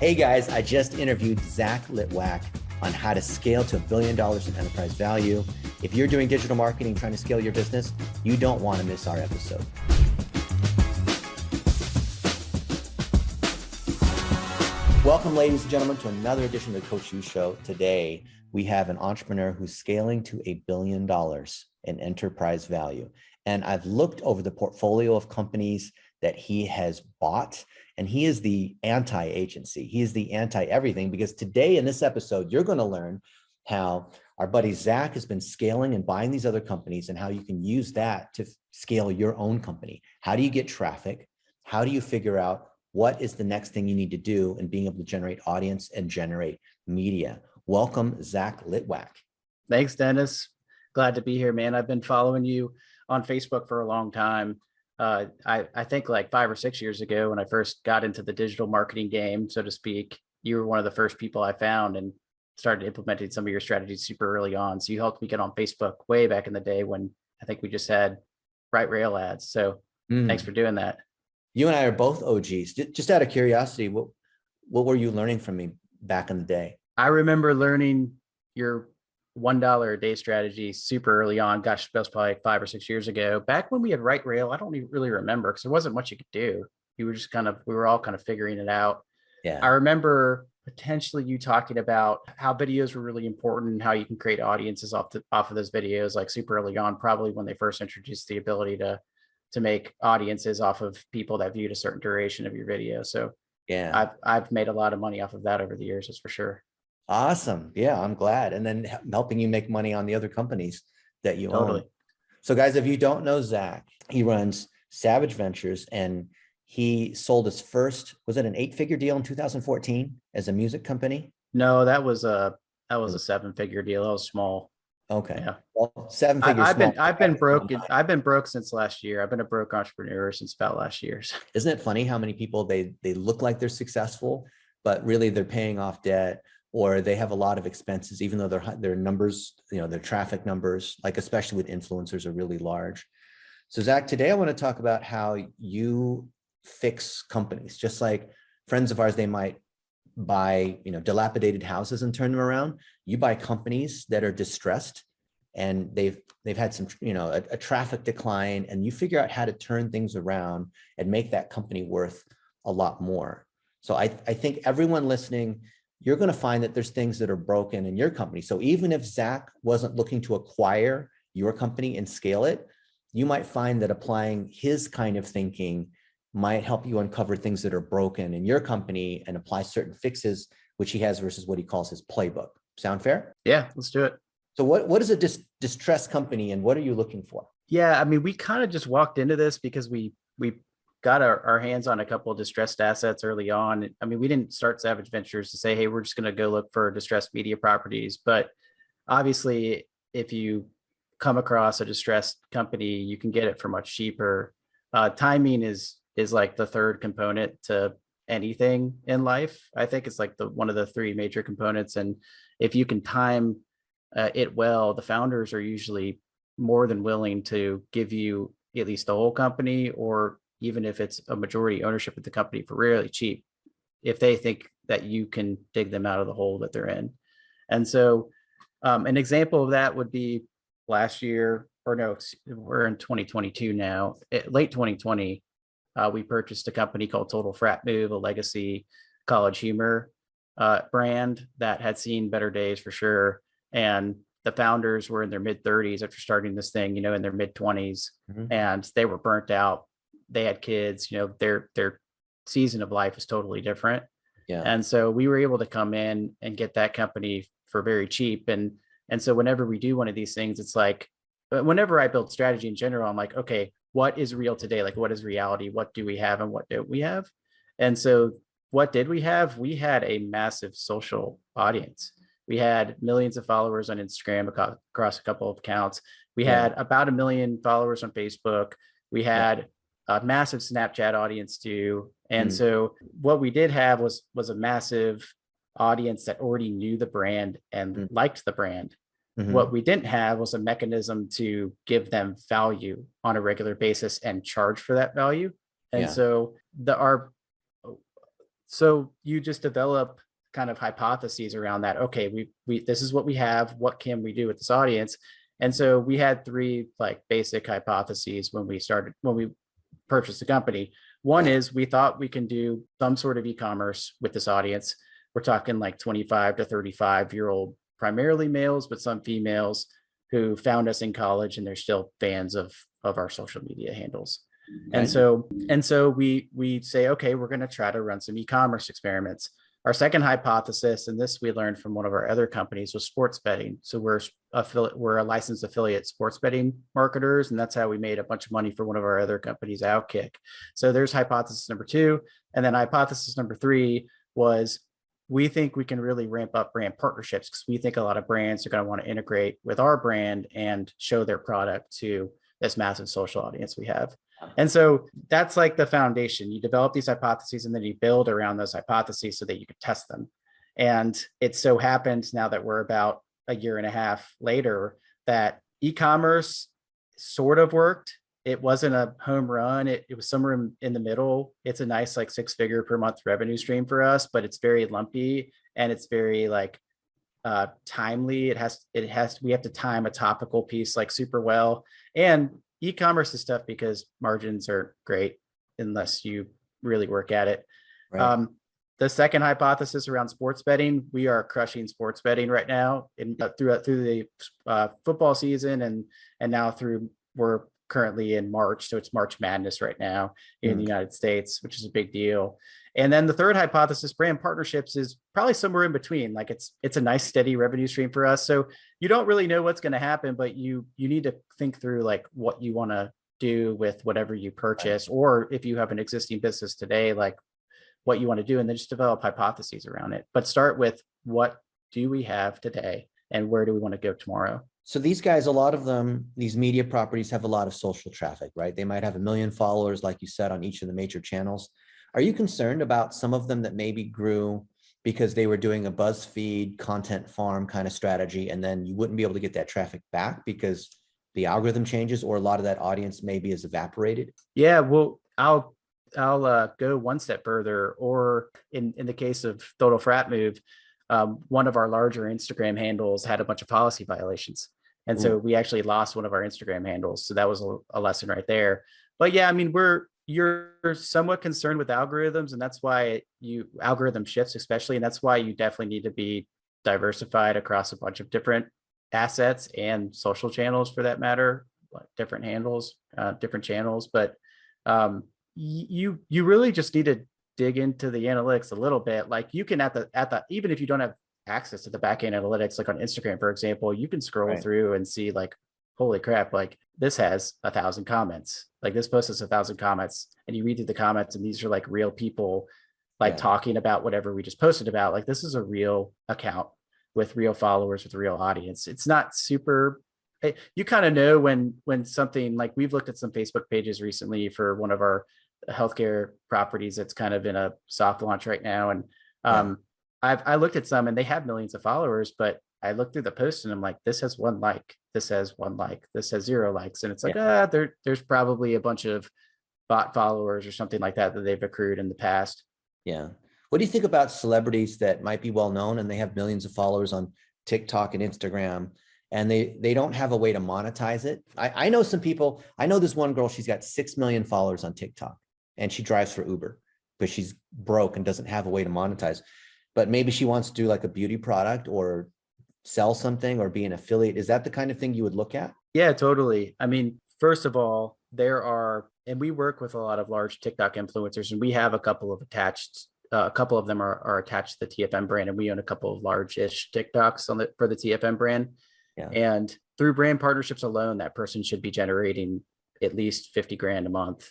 Hey guys, I just interviewed Zach Litwack on how to scale to $1 billion in enterprise value. If you're doing digital marketing, trying to scale your business, you don't want to miss our episode. Welcome, ladies and gentlemen, to another edition of the Coach U Show. Today, we have an entrepreneur who's scaling to $1 billion in enterprise value. And I've looked over the portfolio of companies that he has bought, and he is the anti-agency. He is the anti-everything, because today in this episode, you're going to learn how our buddy Zach has been scaling and buying these other companies and how you can use that to scale your own company. How do you get traffic? How do you figure out what is the next thing you need to do in being able to generate audience and generate media? Welcome, Zach Litwack. Thanks, Dennis. Glad to be here, man. I've been following you on Facebook for a long time. I think like 5 or 6 years ago, when I first got into the digital marketing game, so to speak, you were one of the first people I found and started implementing some of your strategies super early on. So you helped me get on Facebook way back in the day when I think we just had right rail ads. So thanks for doing that. You and I are both OGs. Just out of curiosity, what were you learning from me back in the day? I remember learning your $1 a day strategy super early on. Gosh, that was probably 5 or 6 years ago. Back when we had right rail, I don't even really remember because there wasn't much you could do. You were just we were all kind of figuring it out. Yeah. I remember potentially you talking about how videos were really important and how you can create audiences off of those videos, like super early on, probably when they first introduced the ability to make audiences off of people that viewed a certain duration of your video. So yeah, I've made a lot of money off of that over the years, that's for sure. Awesome. Yeah, I'm glad. And then helping you make money on the other companies that you own. So guys, if you don't know Zach, he runs Savage Ventures, and he sold his first, was it an 8-figure deal in 2014 as a music company? No, that was a 7-figure deal. That was small. Okay. Yeah. Well, 7 figures. I've been broke. I've been broke since last year. I've been a broke entrepreneur since about last year. Isn't it funny how many people they look like they're successful, but really they're paying off debt, or they have a lot of expenses, even though their numbers, their traffic numbers, like especially with influencers, are really large. So Zach, today I want to talk about how you fix companies. Just like friends of ours, they might buy, dilapidated houses and turn them around. You buy companies that are distressed and they've had some, a traffic decline, and you figure out how to turn things around and make that company worth a lot more. So I think everyone listening, you're going to find that there's things that are broken in your company. So even if Zach wasn't looking to acquire your company and scale it, you might find that applying his kind of thinking might help you uncover things that are broken in your company and apply certain fixes, which he has versus what he calls his playbook. Sound fair? Yeah, let's do it. So what is a distressed company, and what are you looking for? Yeah, I mean, we kind of just walked into this because we got our hands on a couple of distressed assets early on. I mean, we didn't start Savage Ventures to say, hey, we're just going to go look for distressed media properties. But obviously, if you come across a distressed company, you can get it for much cheaper. Timing is like the third component to anything in life. I think it's like one of the 3 major components. And if you can time it well, the founders are usually more than willing to give you at least the whole company, or even if it's a majority ownership of the company, for really cheap, if they think that you can dig them out of the hole that they're in. And so an example of that would be last year, or no, we're in 2022 now, late 2020, we purchased a company called Total Frat Move, a legacy college humor brand that had seen better days for sure. And the founders were in their mid-30s after starting this thing, in their mid-20s, and they were burnt out. They had kids, their season of life is totally different. Yeah. And so we were able to come in and get that company for very cheap. And so whenever we do one of these things, it's like, whenever I build strategy in general, I'm like, okay, what is real today? Like, what is reality? What do we have and what don't we have? And so what did we have? We had a massive social audience. We had millions of followers on Instagram across a couple of accounts. We had about 1 million followers on Facebook. We had a massive Snapchat audience too. And so what we did have was a massive audience that already knew the brand and liked the brand. What we didn't have was a mechanism to give them value on a regular basis and charge for that value. And so So you just develop kind of hypotheses around that. Okay, we this is what we have. What can we do with this audience? And so we had three like basic hypotheses when we purchased the company. One is we thought we can do some sort of e-commerce with this audience. We're talking like 25 to 35-year-old, primarily males, but some females who found us in college and they're still fans of our social media handles. Okay. And so we say, okay, we're going to try to run some e-commerce experiments. Our second hypothesis, and this we learned from one of our other companies, was sports betting. So we're a licensed affiliate sports betting marketers, and that's how we made a bunch of money for one of our other companies, Outkick. So there's hypothesis number two, and then hypothesis number three was we think we can really ramp up brand partnerships because we think a lot of brands are going to want to integrate with our brand and show their product to this massive social audience we have. And so that's like the foundation. You develop these hypotheses and then you build around those hypotheses so that you can test them. And it so happens now that we're about a year and a half later that e-commerce sort of worked. It wasn't a home run. It was somewhere in the middle. It's a nice like 6-figure per month revenue stream for us, but it's very lumpy and it's very like timely. We have to time a topical piece like super well. And e-commerce is tough because margins are great unless you really work at it. Right. The second hypothesis around sports betting, we are crushing sports betting right now through the football season and now we're currently in March. So it's March Madness right now in the United States, which is a big deal. And then the third hypothesis, brand partnerships, is probably somewhere in between. Like it's a nice steady revenue stream for us. So you don't really know what's going to happen, but you need to think through like what you want to do with whatever you purchase, or if you have an existing business today, like what you want to do, and then just develop hypotheses around it. But start with what do we have today and where do we want to go tomorrow? So these guys, a lot of them, these media properties have a lot of social traffic, right? They might have 1 million followers, like you said, on each of the major channels. Are you concerned about some of them that maybe grew because they were doing a BuzzFeed content farm kind of strategy, and then you wouldn't be able to get that traffic back because the algorithm changes, or a lot of that audience maybe is evaporated? Yeah, well, I'll go one step further. Or in the case of Total Frat Move, one of our larger Instagram handles had a bunch of policy violations. And so we actually lost one of our Instagram handles. So that was a lesson right there. But yeah, I mean, you're somewhat concerned with algorithms, and that's why algorithm shifts, especially. And that's why you definitely need to be diversified across a bunch of different assets and social channels for that matter, like different handles, different channels. But you really just need to dig into the analytics a little bit. Like you can at the even if you don't have access to the backend analytics, like on Instagram, for example, you can scroll through and see like, holy crap, like this has 1,000 comments, like this post has 1,000 comments, and you read through the comments and these are like real people like talking about whatever we just posted about. Like this is a real account with real followers, with a real audience. It's not super, you kind of know when something, like we've looked at some Facebook pages recently for one of our healthcare properties that's kind of in a soft launch right now. And I looked at some and they have millions of followers, but I looked through the post and I'm like, this has 1 like, this has 1 like, this has 0 likes. And it's like, there's probably a bunch of bot followers or something like that they've accrued in the past. Yeah. What do you think about celebrities that might be well known and they have millions of followers on TikTok and Instagram, and they don't have a way to monetize it? I know some people. I know this one girl, she's got 6 million followers on TikTok and she drives for Uber, but she's broke and doesn't have a way to monetize. But maybe she wants to do like a beauty product or sell something or be an affiliate. Is that the kind of thing you would look at? Yeah, totally. I mean, first of all, and we work with a lot of large TikTok influencers, and we have a couple of them are attached to the TFM brand, and we own a couple of large-ish TikToks for the TFM brand. Yeah. And through brand partnerships alone, that person should be generating at least 50 grand a month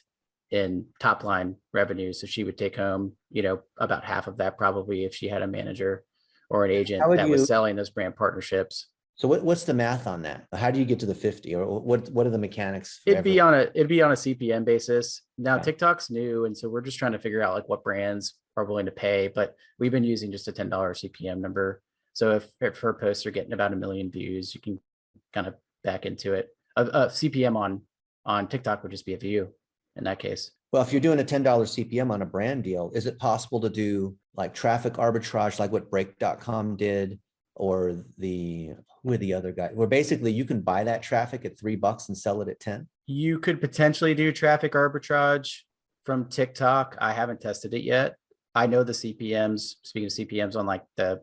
in top line revenue. So she would take home, about half of that probably if she had a manager or an agent that was selling those brand partnerships. So what's the math on that? How do you get to the 50, or what are the mechanics? It'd be on a CPM basis. Now TikTok's new, and so we're just trying to figure out like what brands are willing to pay, but we've been using just a $10 CPM number. So if her posts are getting about 1 million views, you can kind of back into it. A CPM on TikTok would just be a view in that case. Well, if you're doing a $10 CPM on a brand deal, is it possible to do like traffic arbitrage, like what break.com did, or who are the other guys, where basically you can buy that traffic at $3 and sell it at 10? You could potentially do traffic arbitrage from TikTok. I haven't tested it yet. I know the CPMs, speaking of CPMs on like the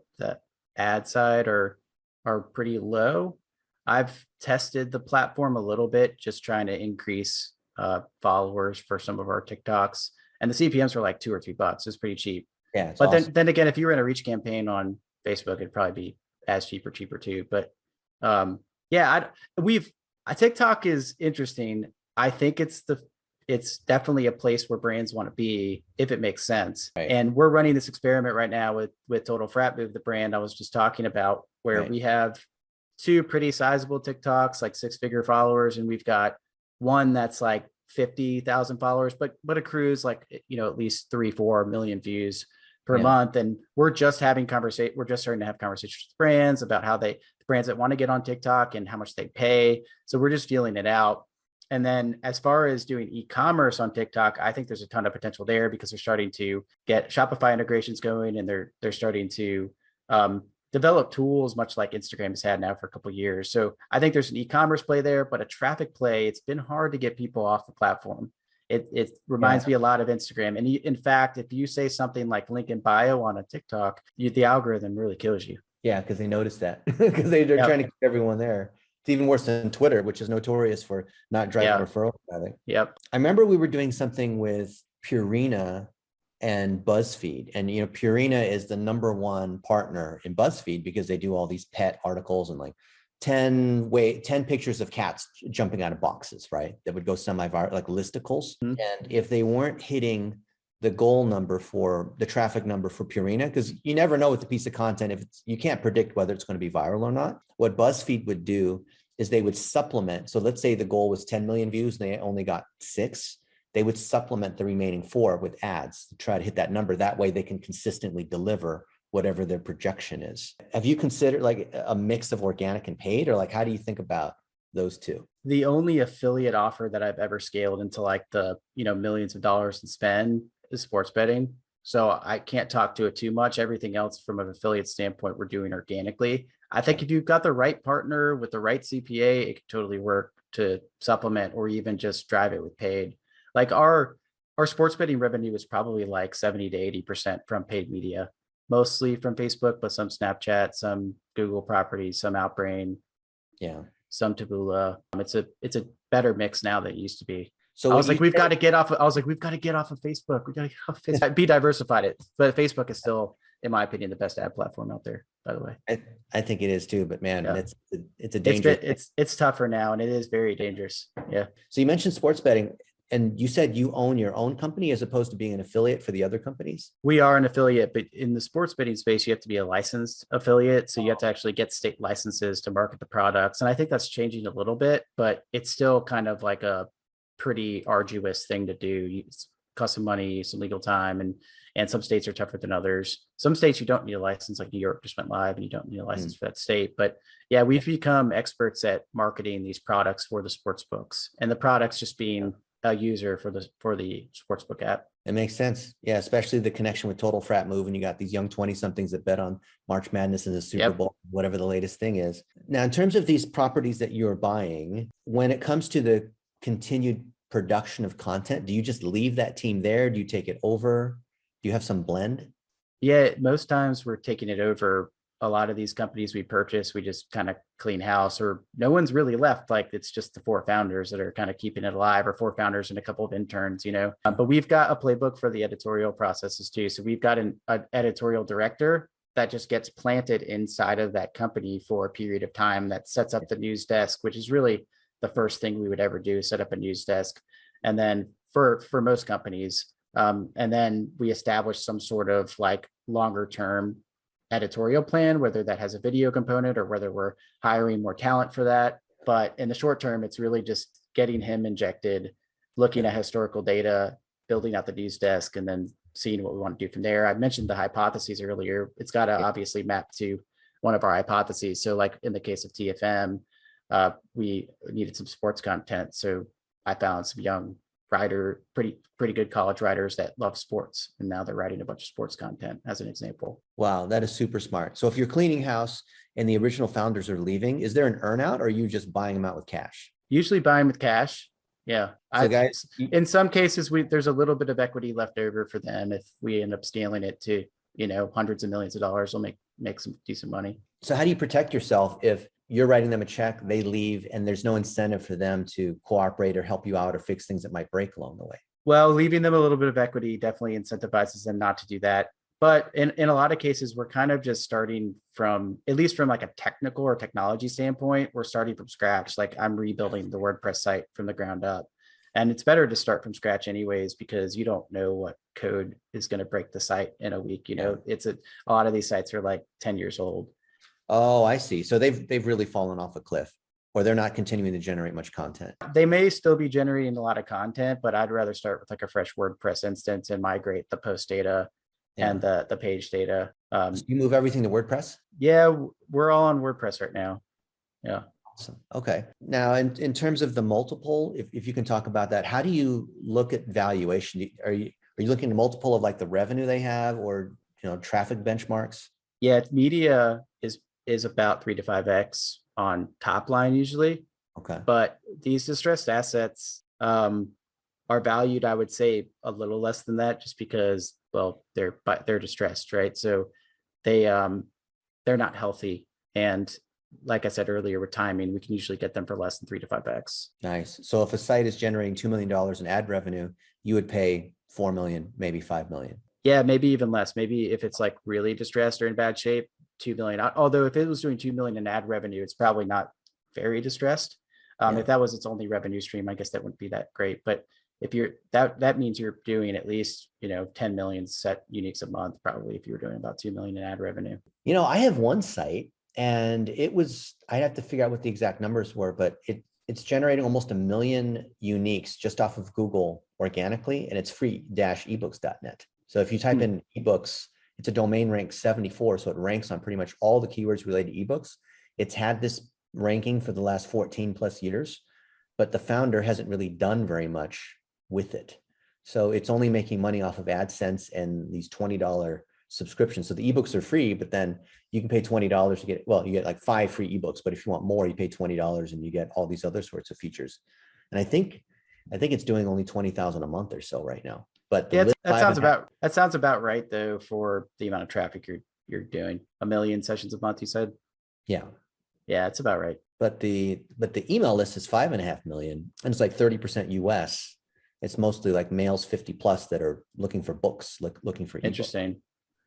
ad side are pretty low. I've tested the platform a little bit, just trying to increase followers for some of our TikToks. And the CPMs were like $2 or $3. It's pretty cheap. Yeah. It's But awesome. then again, if you were in a reach campaign on Facebook, it'd probably be as cheap or cheaper too. But yeah, TikTok is interesting. I think it's definitely a place where brands want to be if it makes sense. Right. And we're running this experiment right now with Total Frat Move, the brand I was just talking about, where Right. we have 2 pretty sizable TikToks, like 6-figure followers, and we've got one that's like 50,000 followers, but accrues like, at least 3-4 million views per month. And we're just starting to have conversations with brands about how the brands that want to get on TikTok and how much they pay. So we're just feeling it out. And then as far as doing e-commerce on TikTok, I think there's a ton of potential there because they're starting to get Shopify integrations going, and they're starting to develop tools much like Instagram has had now for a couple of years. So I think there's an e-commerce play there, but a traffic play, it's been hard to get people off the platform. It reminds me a lot of Instagram. And in fact, if you say something like link in bio on a TikTok, the algorithm really kills you. Yeah, because they notice that because they're trying to keep everyone there. It's even worse than Twitter, which is notorious for not driving referral traffic. Yep. I remember we were doing something with Purina and BuzzFeed, and Purina is the #1 partner in BuzzFeed because they do all these pet articles and like 10 pictures of cats jumping out of boxes, right? That would go semi-viral, like listicles. Mm-hmm. And if they weren't hitting the goal number for the traffic number for Purina, because you never know with the piece of content, you can't predict whether it's going to be viral or not. What BuzzFeed would do is they would supplement. So let's say the goal was 10 million views and they only got 6. They would supplement the remaining 4 with ads to try to hit that number. That way they can consistently deliver whatever their projection is. Have you considered like a mix of organic and paid, or like how do you think about those two? The only affiliate offer that I've ever scaled into like the millions of dollars in spend is sports betting. So I can't talk to it too much. Everything else from an affiliate standpoint, we're doing organically. I think if you've got the right partner with the right CPA, it could totally work to supplement or even just drive it with paid. Like our sports betting revenue is probably like 70 to 80% from paid media, mostly from Facebook, but some Snapchat, some Google properties, some Outbrain, some Taboola. It's a better mix now than it used to be. So I was like, we've got to get off of Facebook. We got to get off of Facebook. Be diversified. But Facebook is still, in my opinion, the best ad platform out there, by the way. I think it is too, but man, it's a danger. It's tougher now, and it is very dangerous. Yeah. So you mentioned sports betting, and you said you own your own company as opposed to being an affiliate for the other companies? We are an affiliate, but in the sports betting space, you have to be a licensed affiliate. So you have to actually get state licenses to market the products. And I think that's changing a little bit, but it's still kind of like a pretty arduous thing to do. It's cost some money, some legal time, and some states are tougher than others. Some states you don't need a license, like New York just went live and you don't need a license for that state. But yeah, we've become experts at marketing these products for the sports books, and the products just being a user for the sportsbook app. It makes sense. Yeah, especially the connection with Total Frat Move, and you got these young 20-somethings that bet on March Madness and the Super Bowl, whatever the latest thing is. Now, in terms of these properties that you're buying, when it comes to the continued production of content, do you just leave that team there? Do you take it over? Do you have some blend? Yeah, most times we're taking it over. A lot of these companies we purchase, we just kind of clean house, or no one's really left. Like it's just the 4 founders that are kind of keeping it alive, or 4 founders and a couple of interns, but we've got a playbook for the editorial processes too. So we've got an editorial director that just gets planted inside of that company for a period of time, that sets up the news desk, which is really the first thing we would ever do, set up a news desk. And then for most companies, and then we establish some sort of like longer term editorial plan, whether that has a video component or whether we're hiring more talent for that. But in the short term, it's really just getting him injected, looking at historical data, building out the news desk, and then seeing what we want to do from there. I mentioned the hypotheses earlier. It's got to obviously map to one of our hypotheses. So like in the case of TFM, we needed some sports content. So I found some young pretty good college writers that love sports, and now they're writing a bunch of sports content as an example. Wow, that is super smart. So if you're cleaning house and the original founders are leaving, is there an earnout or are you just buying them out with cash? Usually buying with cash. Yeah. So guys, In some cases, there's a little bit of equity left over for them. If we end up scaling it to, hundreds of millions of dollars, we'll make some decent money. so how do you protect yourself if you're writing them a check, they leave, and there's no incentive for them to cooperate or help you out or fix things that might break along the way? Well, leaving them a little bit of equity definitely incentivizes them not to do that. But in a lot of cases, we're kind of just starting from, at least from like a technical or technology standpoint, we're starting from scratch. Like I'm rebuilding the WordPress site from the ground up. And it's better to start from scratch anyways, because you don't know what code is going to break the site in a week. It's a lot of these sites are like 10 years old. Oh, I see. So they've really fallen off a cliff, or they're not continuing to generate much content. They may still be generating a lot of content, but I'd rather start with like a fresh WordPress instance and migrate the post data and the page data. So you move everything to WordPress? Yeah, we're all on WordPress right now. Yeah. Awesome. Okay. Now, in terms of the multiple, if you can talk about that, how do you look at valuation? Are you looking at multiple of like the revenue they have, or traffic benchmarks? Yeah, media is about 3 to 5x on top line usually. Okay. But these distressed assets are valued, I would say, a little less than that, just because, well, they're distressed, right? So they're not healthy, and like I said earlier, with timing, we can usually get them for less than 3 to 5x. Nice. So if a site is generating $2 million in ad revenue, you would pay 4 million, maybe 5 million. Yeah, maybe even less. Maybe if it's like really distressed or in bad shape, 2 million. Although if it was doing 2 million in ad revenue, it's probably not very distressed. If that was its only revenue stream, I guess that wouldn't be that great. But if that means you're doing at least 10 million set uniques a month, probably, if you were doing about 2 million in ad revenue. I have one site, and I'd have to figure out what the exact numbers were, but it's generating almost 1 million uniques just off of Google organically, and it's free-ebooks.net. So if you type in ebooks, it's a domain rank 74. So it ranks on pretty much all the keywords related to ebooks. It's had this ranking for the last 14 plus years, but the founder hasn't really done very much with it. So it's only making money off of AdSense and these $20 subscriptions. So the ebooks are free, but then you can pay $20 to get, you get like 5 free ebooks, but if you want more, you pay $20 and you get all these other sorts of features. And I think it's doing only 20,000 a month or so right now. But yeah, that sounds about right though, for the amount of traffic you're doing. 1 million sessions a month, you said? Yeah, it's about right. But the email list is 5.5 million, and it's like 30% US. It's mostly like males 50 plus that are looking for books, looking for ebooks. Interesting.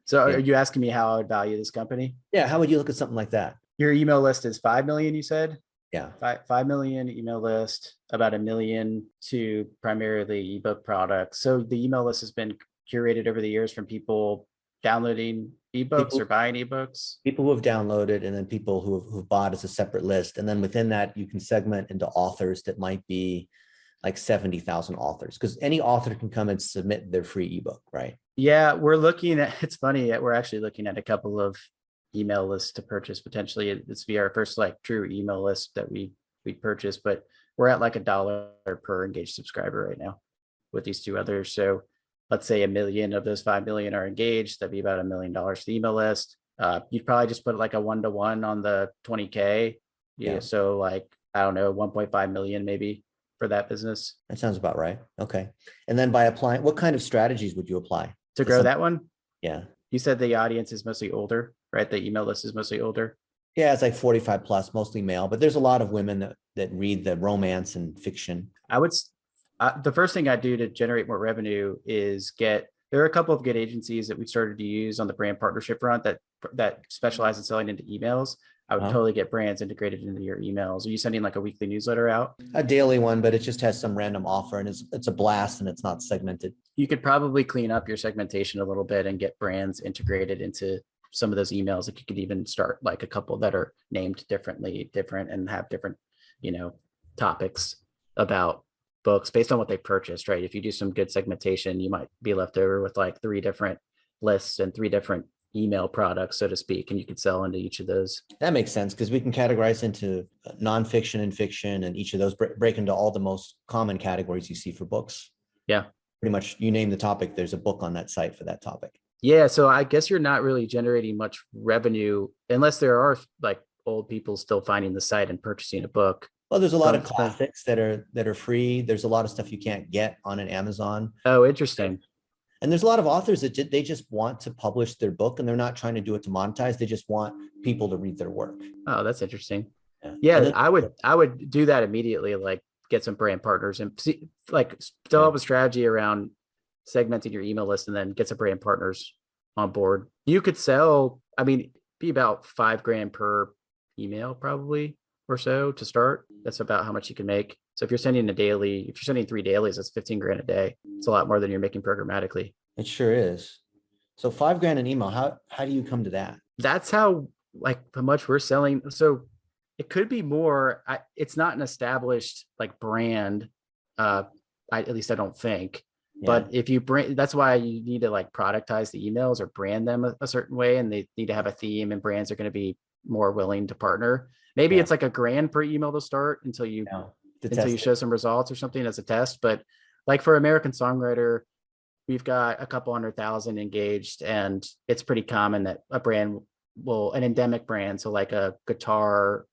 So are you asking me how I would value this company? Yeah, how would you look at something like that? Your email list is 5 million, you said? Yeah. 5 million email list, about 1 million to primarily ebook products. So the email list has been curated over the years from people downloading ebooks or buying ebooks. People who have downloaded, and then people who've bought as a separate list. And then within that, you can segment into authors that might be like 70,000 authors, because any author can come and submit their free ebook, right? Yeah, it's funny, we're actually looking at a couple of email lists to purchase potentially. This will be our first like true email list that we purchased, but we're at like $1 per engaged subscriber right now with these two others. So let's say 1 million of those 5 million are engaged. That'd be about $1 million for the email list. You'd probably just put like a 1-to-1 on the 20K. Yeah. So like, I don't know, 1.5 million maybe for that business. That sounds about right. Okay. And then by applying, what kind of strategies would you apply to grow that one? Yeah. You said the audience is mostly older, right? The email list is mostly older. Yeah, it's like 45 plus, mostly male, but there's a lot of women that read the romance and fiction. The first thing I do to generate more revenue is there are a couple of good agencies that we started to use on the brand partnership front that specialize in selling into emails. I would totally get brands integrated into your emails. Are you sending like a weekly newsletter out? A daily one, but it just has some random offer, and it's a blast, and it's not segmented. You could probably clean up your segmentation a little bit and get brands integrated into some of those emails. Like you could even start like a couple that are named different and have different, topics about books based on what they purchased, right? If you do some good segmentation, you might be left over with like 3 different lists and 3 different email products, so to speak, and you could sell into each of those. That makes sense, because we can categorize into nonfiction and fiction, and each of those break into all the most common categories you see for books. Yeah. Pretty much you name the topic, there's a book on that site for that topic. Yeah. So I guess you're not really generating much revenue unless there are like old people still finding the site and purchasing a book. Well, there's a lot of Depends. classics that are free. There's a lot of stuff you can't get on an Amazon. Oh, interesting. And there's a lot of authors that they just want to publish their book and they're not trying to do it to monetize. They just want people to read their work. Oh, that's interesting. Yeah. Yeah, Then, I would do that immediately, like get some brand partners and see, like develop a strategy around segmenting your email list and then get some brand partners on board. You could sell, I mean, be about $5,000 per email probably or so to start. That's about how much you can make. So if you're sending if you're sending 3 dailies, that's 15,000 a day. It's a lot more than you're making programmatically. it sure is. So $5,000 an email. How do you come to that? That's how much we're selling. So it could be more. It's not an established like brand. At least I don't think. Yeah. But if you bring, that's why you need to like productize the emails or brand them a certain way, and they need to have a theme. And brands are going to be more willing to partner. Maybe it's like $1,000 per email to start until you show some results or something as a test. But like for American Songwriter, we've got a couple 100,000 engaged, and it's pretty common that a brand will, an endemic brand, so like a guitar,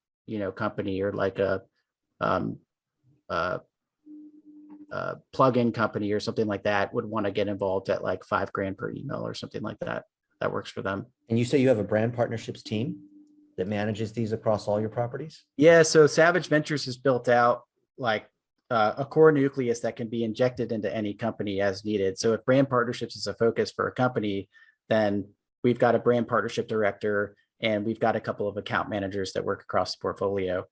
company, or like a plug-in company or something like that, would want to get involved at like $5,000 per email or something like that. That works for them. And you say you have a brand partnerships team that manages these across all your properties? Yeah. So Savage Ventures has built out like a core nucleus that can be injected into any company as needed. So if brand partnerships is a focus for a company, then we've got a brand partnership director and we've got a couple of account managers that work across the portfolio.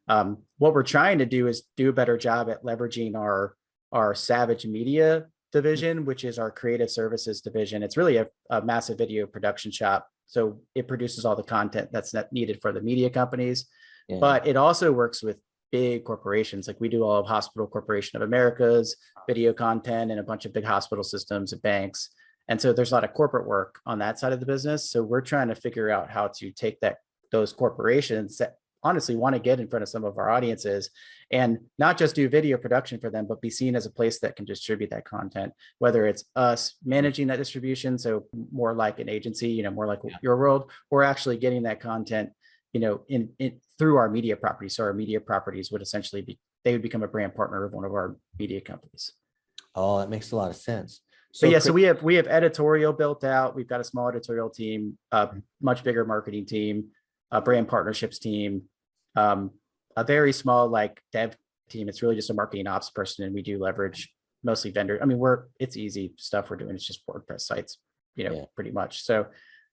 What we're trying to do is do a better job at leveraging our Savage Media division, which is our creative services division. It's really a massive video production shop. So it produces all the content that's not needed for the media companies, but it also works with big corporations. Like we do all of Hospital Corporation of America's video content and a bunch of big hospital systems and banks. And so there's a lot of corporate work on that side of the business. So we're trying to figure out how to take those corporations that honestly want to get in front of some of our audiences and not just do video production for them, but be seen as a place that can distribute that content, whether it's us managing that distribution. So more like an agency, more like Your World, or actually getting that content, in through our media properties. So our media properties would essentially they would become a brand partner of one of our media companies. Oh, that makes a lot of sense. So So we have editorial built out. We've got a small editorial team, a much bigger marketing team, a brand partnerships team, a very small like dev team. It's really just a marketing ops person, and we do leverage mostly vendor. I mean, it's easy stuff we're doing. It's just WordPress sites, pretty much. So,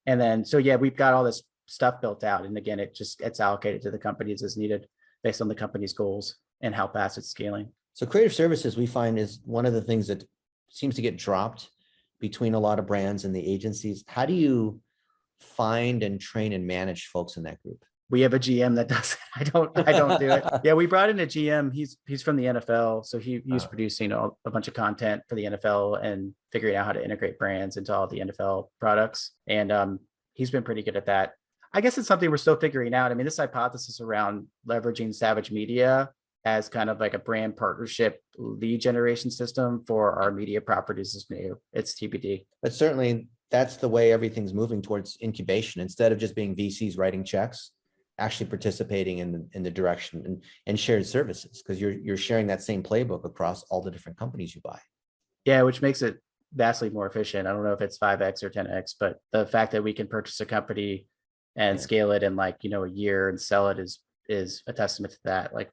we've got all this stuff built out, and again, it's allocated to the companies as needed based on the company's goals and how fast it's scaling. So creative services, we find, is one of the things that seems to get dropped between a lot of brands and the agencies. How do you find and train and manage folks in that group? We have a GM that does it. I don't do it. Yeah, we brought in a GM. He's from the NFL, so he's producing a bunch of content for the NFL and figuring out how to integrate brands into all the NFL products. And he's been pretty good at that. I guess it's something we're still figuring out. I mean, this hypothesis around leveraging Savage Media as kind of like a brand partnership lead generation system for our media properties is new. It's TBD. But certainly that's the way everything's moving towards incubation. Instead of just being VCs writing checks, actually participating in the direction and shared services, because you're sharing that same playbook across all the different companies you buy. Yeah, which makes it vastly more efficient. I don't know if it's 5x or 10x, but the fact that we can purchase a company and scale it in a year and sell it is a testament to that. Like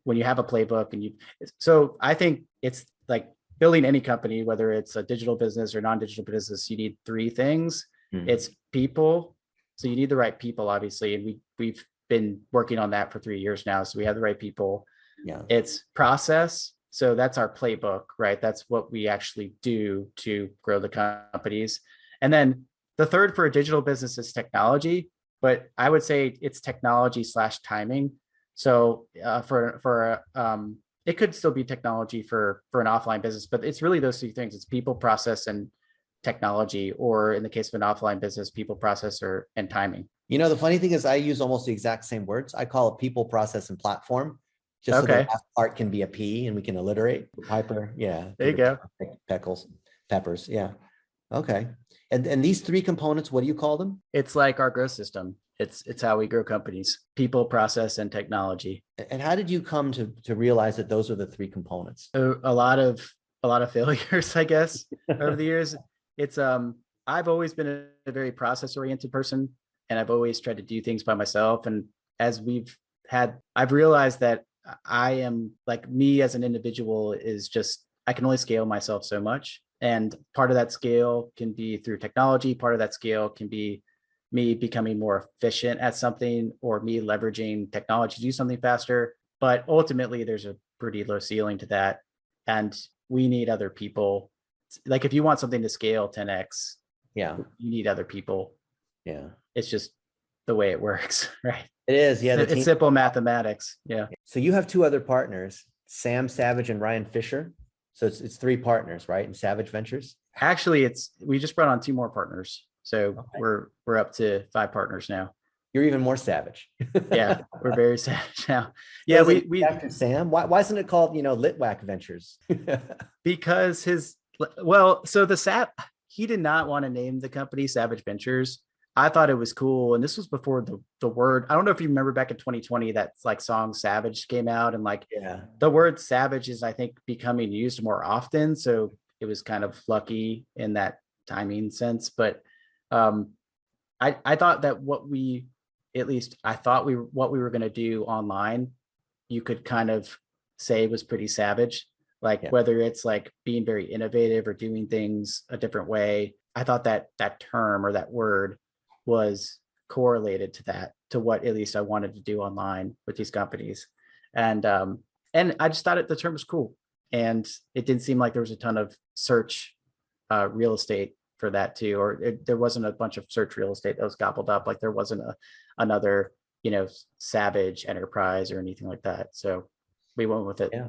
when you have a playbook so I think it's like building any company, whether it's a digital business or non-digital business, you need 3 things. It's people. So you need the right people, obviously. And we've been working on that for 3 years now. So we have the right people. Yeah. It's process. So that's our playbook, right? That's what we actually do to grow the companies. And then the third for a digital business is technology, but I would say it's technology / timing. So it could still be technology for an offline business, but it's really those 2 things. It's people, process, and technology, or in the case of an offline business, people, process, and timing. The funny thing is I use almost the exact same words. I call it people, process, and platform, just so the Okay, last part can be a P and we can alliterate. Piper, yeah. there you go. Peppers, yeah. Okay. And these three components, what do you call them? It's like our growth system. It's how we grow companies: people, process, and technology. And how did you come to realize that those are the three components? A lot of failures, I guess, over the years. It's I've always been a very process oriented person, and I've always tried to do things by myself. And as I've realized that I am, like, me as an individual is just, I can only scale myself so much. And part of that scale can be through technology. Part of that scale can be me becoming more efficient at something, or me leveraging technology to do something faster. But ultimately, there's a pretty low ceiling to that. And we need other people. Like, if you want something to scale 10x, Yeah, you need other people. yeah. It's just the way it works, right? It is, yeah. The It's team. simple mathematics. Yeah. So you have two other partners, Sam Savage and Ryan Fisher. So it's three partners, right? In Savage Ventures. Actually, we just brought on two more partners. So Okay. we're up to 5 partners now. You're even more savage. Yeah, we're very savage now. So Yeah, is it we after Sam. Why isn't it called, Litwack Ventures? because so he did not want to name the company Savage Ventures. I thought it was cool, and this was before the word. I don't know if you remember back in 2020 that, like, song Savage came out, and, like, Yeah. the word savage is, I think, becoming used more often. So it was kind of lucky in that timing sense. But um, I thought that what we were going to do online, you could kind of say was pretty savage. Like, Yeah. whether it's like being very innovative or doing things a different way. I thought that term or that word was correlated to what at least I wanted to do online with these companies. And I just thought the term was cool. And it didn't seem like there was a ton of search real estate for that too, or there wasn't a bunch of search real estate that was gobbled up. Like, there wasn't another, Savage Enterprise or anything like that. So we went with it. Yeah.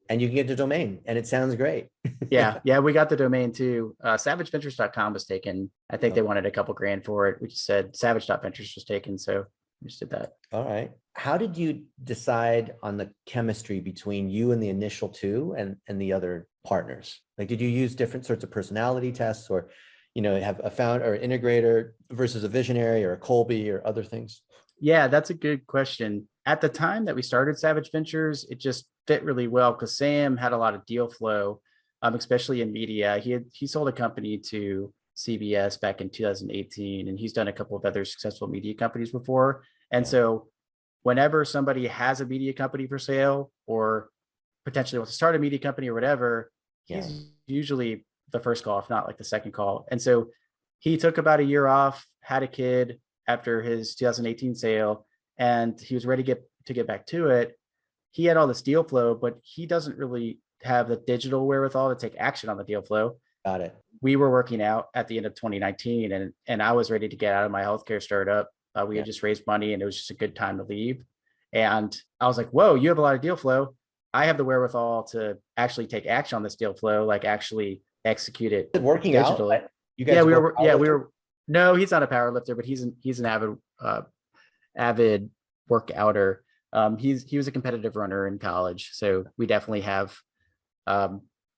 And you can get the domain, and it sounds great. Yeah, we got the domain too. SavageVentures.com was taken. I think they Okay. wanted a couple grand for it. We just said Savage.Ventures was taken, so we just did that. All right. How did you decide on the chemistry between you and the initial two and the other partners? Like, did you use different sorts of personality tests, or, have a founder or integrator versus a visionary or a Colby or other things? Yeah, that's a good question. At the time that we started Savage Ventures, it just fit really well because Sam had a lot of deal flow, especially in media. He sold a company to CBS back in 2018, and he's done a couple of other successful media companies before. And Yeah. so whenever somebody has a media company for sale, or potentially wants to start a media company or whatever, Yeah. he's usually the first call, if not like the second call. And so he took about a year off, had a kid after his 2018 sale, and he was ready to get back to it. He had all this deal flow, but he doesn't really have the digital wherewithal to take action on the deal flow. Got it. We were working out at the end of 2019, and I was ready to get out of my healthcare startup. We Yeah. had just raised money, and it was just a good time to leave. And I was like, whoa, you have a lot of deal flow. I have the wherewithal to actually take action on this deal flow, like actually execute it Working out? digitally. You guys Yeah, we both were. No, he's not a power lifter, but he's an avid workouter. He was a competitive runner in college, so we definitely have.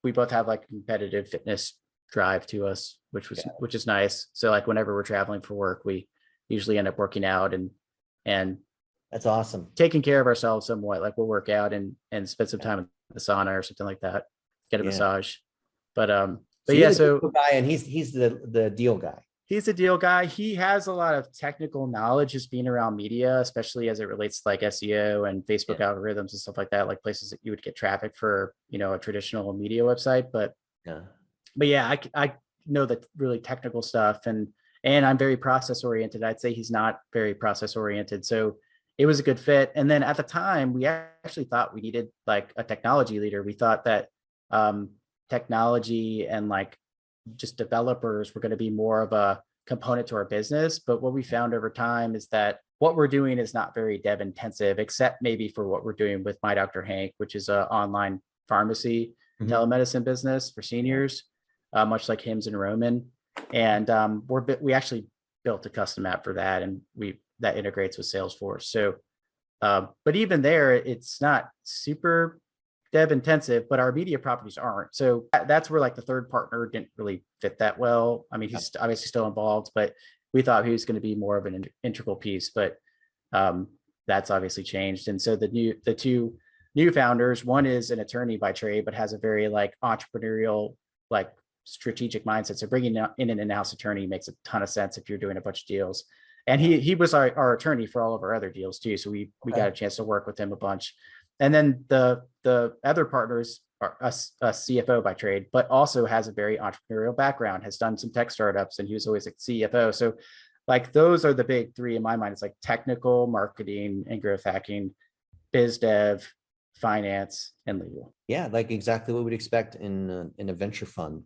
We both have, like, competitive fitness drive to us, which is nice. So, like, whenever we're traveling for work, we usually end up working out and That's awesome. taking care of ourselves somewhat. Like, we'll work out and spend some time in the sauna or something like that, get a Yeah. massage. But So yeah, you're the so deal guy, and he's the deal guy. he's a deal guy. He has a lot of technical knowledge just being around media, especially as it relates to, like, SEO and Facebook algorithms and stuff like that, like places that you would get traffic for, a traditional media website. But yeah, I know the really technical stuff, and I'm very process oriented. I'd say he's not very process oriented. So it was a good fit. And then at the time, we actually thought we needed, like, a technology leader. We thought that technology and, like, just developers were going to be more of a component to our business. But what we found over time is that what we're doing is not very dev intensive, except maybe for what we're doing with My Dr. Hank, which is an online pharmacy telemedicine business for seniors, much like Hims and Roman. And we actually built a custom app for that, and that integrates with Salesforce. So But even there, it's not super dev intensive, but our media properties aren't. So that's where like the third partner didn't really fit that well. I mean, he's obviously still involved, but we thought he was going to be more of an integral piece, but that's obviously changed. And so the two new founders, one is an attorney by trade, but has a very like entrepreneurial, like strategic mindset. So bringing in an in-house attorney makes a ton of sense if you're doing a bunch of deals. And he was our attorney for all of our other deals too. So we got a chance to work with him a bunch. And then the other partners are a CFO by trade, but also has a very entrepreneurial background, has done some tech startups, and he was always a CFO. So like those are the big three in my mind. It's like technical, marketing, and growth hacking, biz dev, finance, and legal. Yeah, like exactly what we'd expect in a venture fund.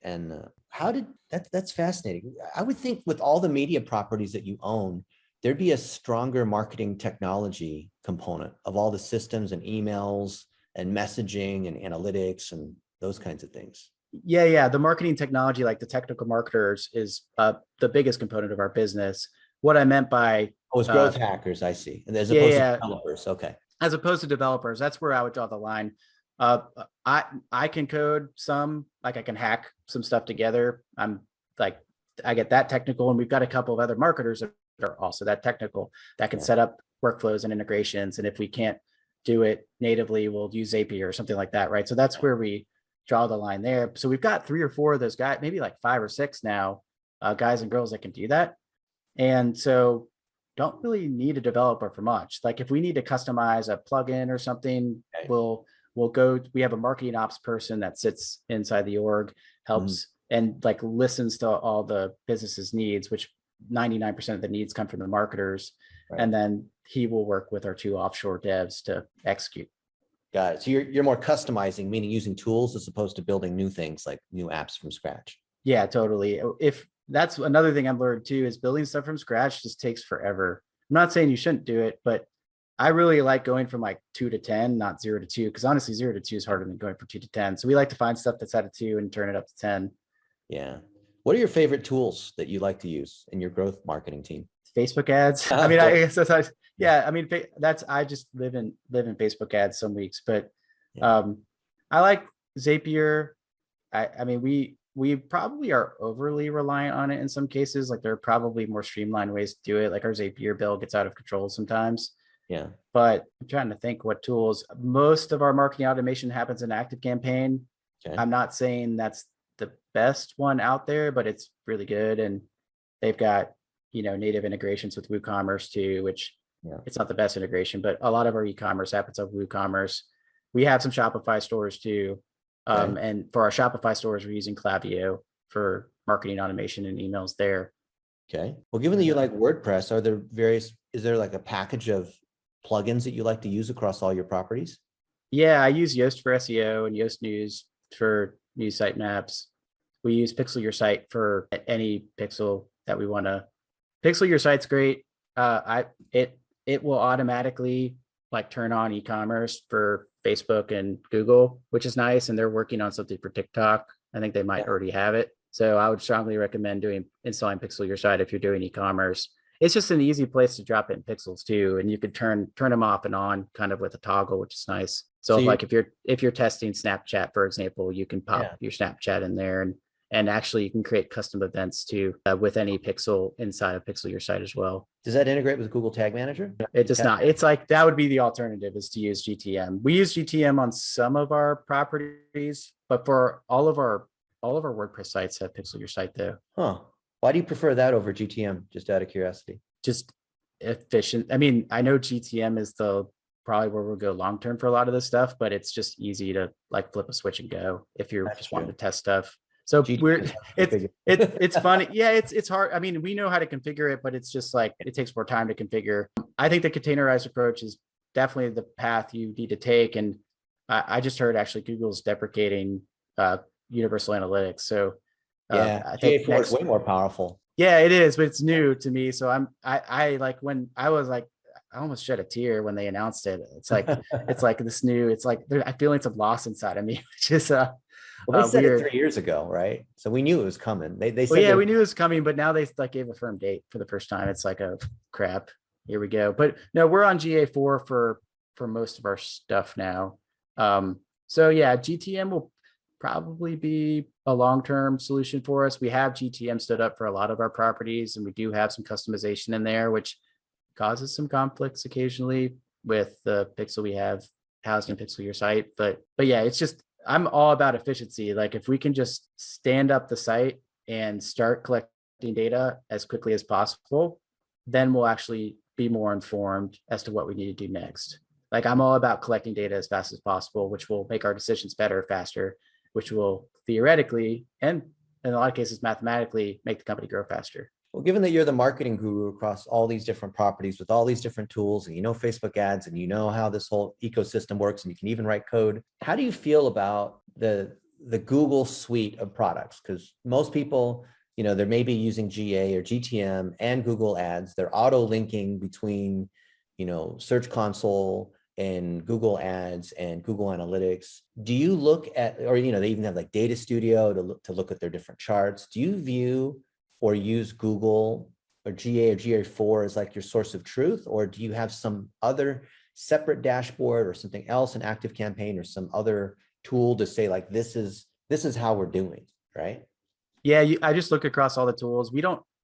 And how did that's fascinating. I would think with all the media properties that you own, there'd be a stronger marketing technology component of all the systems and emails and messaging and analytics and those kinds of things. Yeah. The marketing technology, like the technical marketers, is the biggest component of our business. What I meant by it's growth hackers, I see. And as opposed to developers, okay. As opposed to developers, that's where I would draw the line. I can code some, like I can hack some stuff together. I'm like, I get that technical, and we've got a couple of other marketers that are also that technical that can set up workflows and integrations. And if we can't do it natively, we'll use Zapier or something like that, right? So that's where we draw the line there. So we've got 3 or 4 of those guys, maybe like 5 or 6 now, guys and girls that can do that. And so don't really need a developer for much. Like if we need to customize a plugin or something, we'll go, we have a marketing ops person that sits inside the org, helps and like listens to all the business's needs, which 99% of the needs come from the marketers. Right. And then he will work with our 2 offshore devs to execute. Got it. So you're more customizing, meaning using tools as opposed to building new things like new apps from scratch. Yeah, totally. If that's another thing I've learned too, is building stuff from scratch just takes forever. I'm not saying you shouldn't do it, but I really like going from like 2 to 10, not 0 to 2, because honestly, 0 to 2 is harder than going from 2 to 10. So we like to find stuff that's at a 2 and turn it up to 10. Yeah. What are your favorite tools that you like to use in your growth marketing team? Facebook ads. I mean, I guess that's, yeah, I mean, I just live in Facebook ads some weeks, but I like Zapier. I mean, we probably are overly reliant on it in some cases. Like there are probably more streamlined ways to do it. Like our Zapier bill gets out of control sometimes. Yeah. But I'm trying to think what tools. Most of our marketing automation happens in ActiveCampaign. Okay. I'm not saying that's the best one out there, but it's really good. And they've got, native integrations with WooCommerce too, which it's not the best integration, but a lot of our e-commerce happens on WooCommerce. We have some Shopify stores too. And for our Shopify stores, we're using Klaviyo for marketing automation and emails there. Okay. Well, given that you like WordPress, is there like a package of plugins that you like to use across all your properties? Yeah, I use Yoast for SEO and Yoast News for news sitemaps. We use Pixel Your Site for any pixel that we want to. Pixel Your Site's great. It will automatically like turn on e-commerce for Facebook and Google, which is nice. And they're working on something for TikTok. I think they might already have it. So I would strongly recommend installing Pixel Your Site if you're doing e-commerce. It's just an easy place to drop in pixels too, and you could turn them off and on kind of with a toggle, which is nice. So like if you're testing Snapchat, for example, you can pop your Snapchat in there, and actually you can create custom events too with any pixel inside of Pixel Your Site as well. Does that integrate with Google Tag Manager? It does not. It's like that would be the alternative, is to use GTM. We use GTM on some of our properties, but for all of our WordPress sites have Pixel Your Site though. Huh. Why do you prefer that over GTM? Just out of curiosity. Just efficient. I mean, I know GTM is probably where we'll go long term for a lot of this stuff, but it's just easy to like flip a switch and go if you're just wanting to test stuff. So it's funny. Yeah, it's hard. I mean, we know how to configure it, but it's just like it takes more time to configure. I think the containerized approach is definitely the path you need to take. And I just heard actually Google's deprecating universal analytics. So I think GA4 is way more powerful. Yeah, it is, but it's new to me. So I like when I was like, I almost shed a tear when they announced it. It's like it's like this new. It's like I feel it's a loss inside of me, which is well, they said it 3 years ago, right? So we knew it was coming. They said, we knew it was coming, but now they like gave a firm date for the first time. It's like, oh crap. Here we go. But no, we're on GA4 for most of our stuff now. So yeah, GTM will probably be a long-term solution for us. We have GTM stood up for a lot of our properties, and we do have some customization in there, which causes some conflicts occasionally with the pixel we have housed in Pixel Your Site. But yeah, it's just, I'm all about efficiency. Like if we can just stand up the site and start collecting data as quickly as possible, then we'll actually be more informed as to what we need to do next. Like I'm all about collecting data as fast as possible, which will make our decisions better, faster, which will theoretically, and in a lot of cases, mathematically make the company grow faster. Well, given that you're the marketing guru across all these different properties with all these different tools, and you know Facebook ads, and you know how this whole ecosystem works, and you can even write code, how do you feel about the Google suite of products? Because most people, you know, they're maybe using GA or GTM and Google Ads. They're auto linking between, you know, Search Console and Google Ads and Google Analytics. Do you look at, or, you know, they even have like Data Studio to look at their different charts. Do you view or use Google or GA or GA4 as like your source of truth? Or do you have some other separate dashboard or something else, an Active Campaign or some other tool to say like, this is how we're doing, right? Yeah, I just look across all the tools. We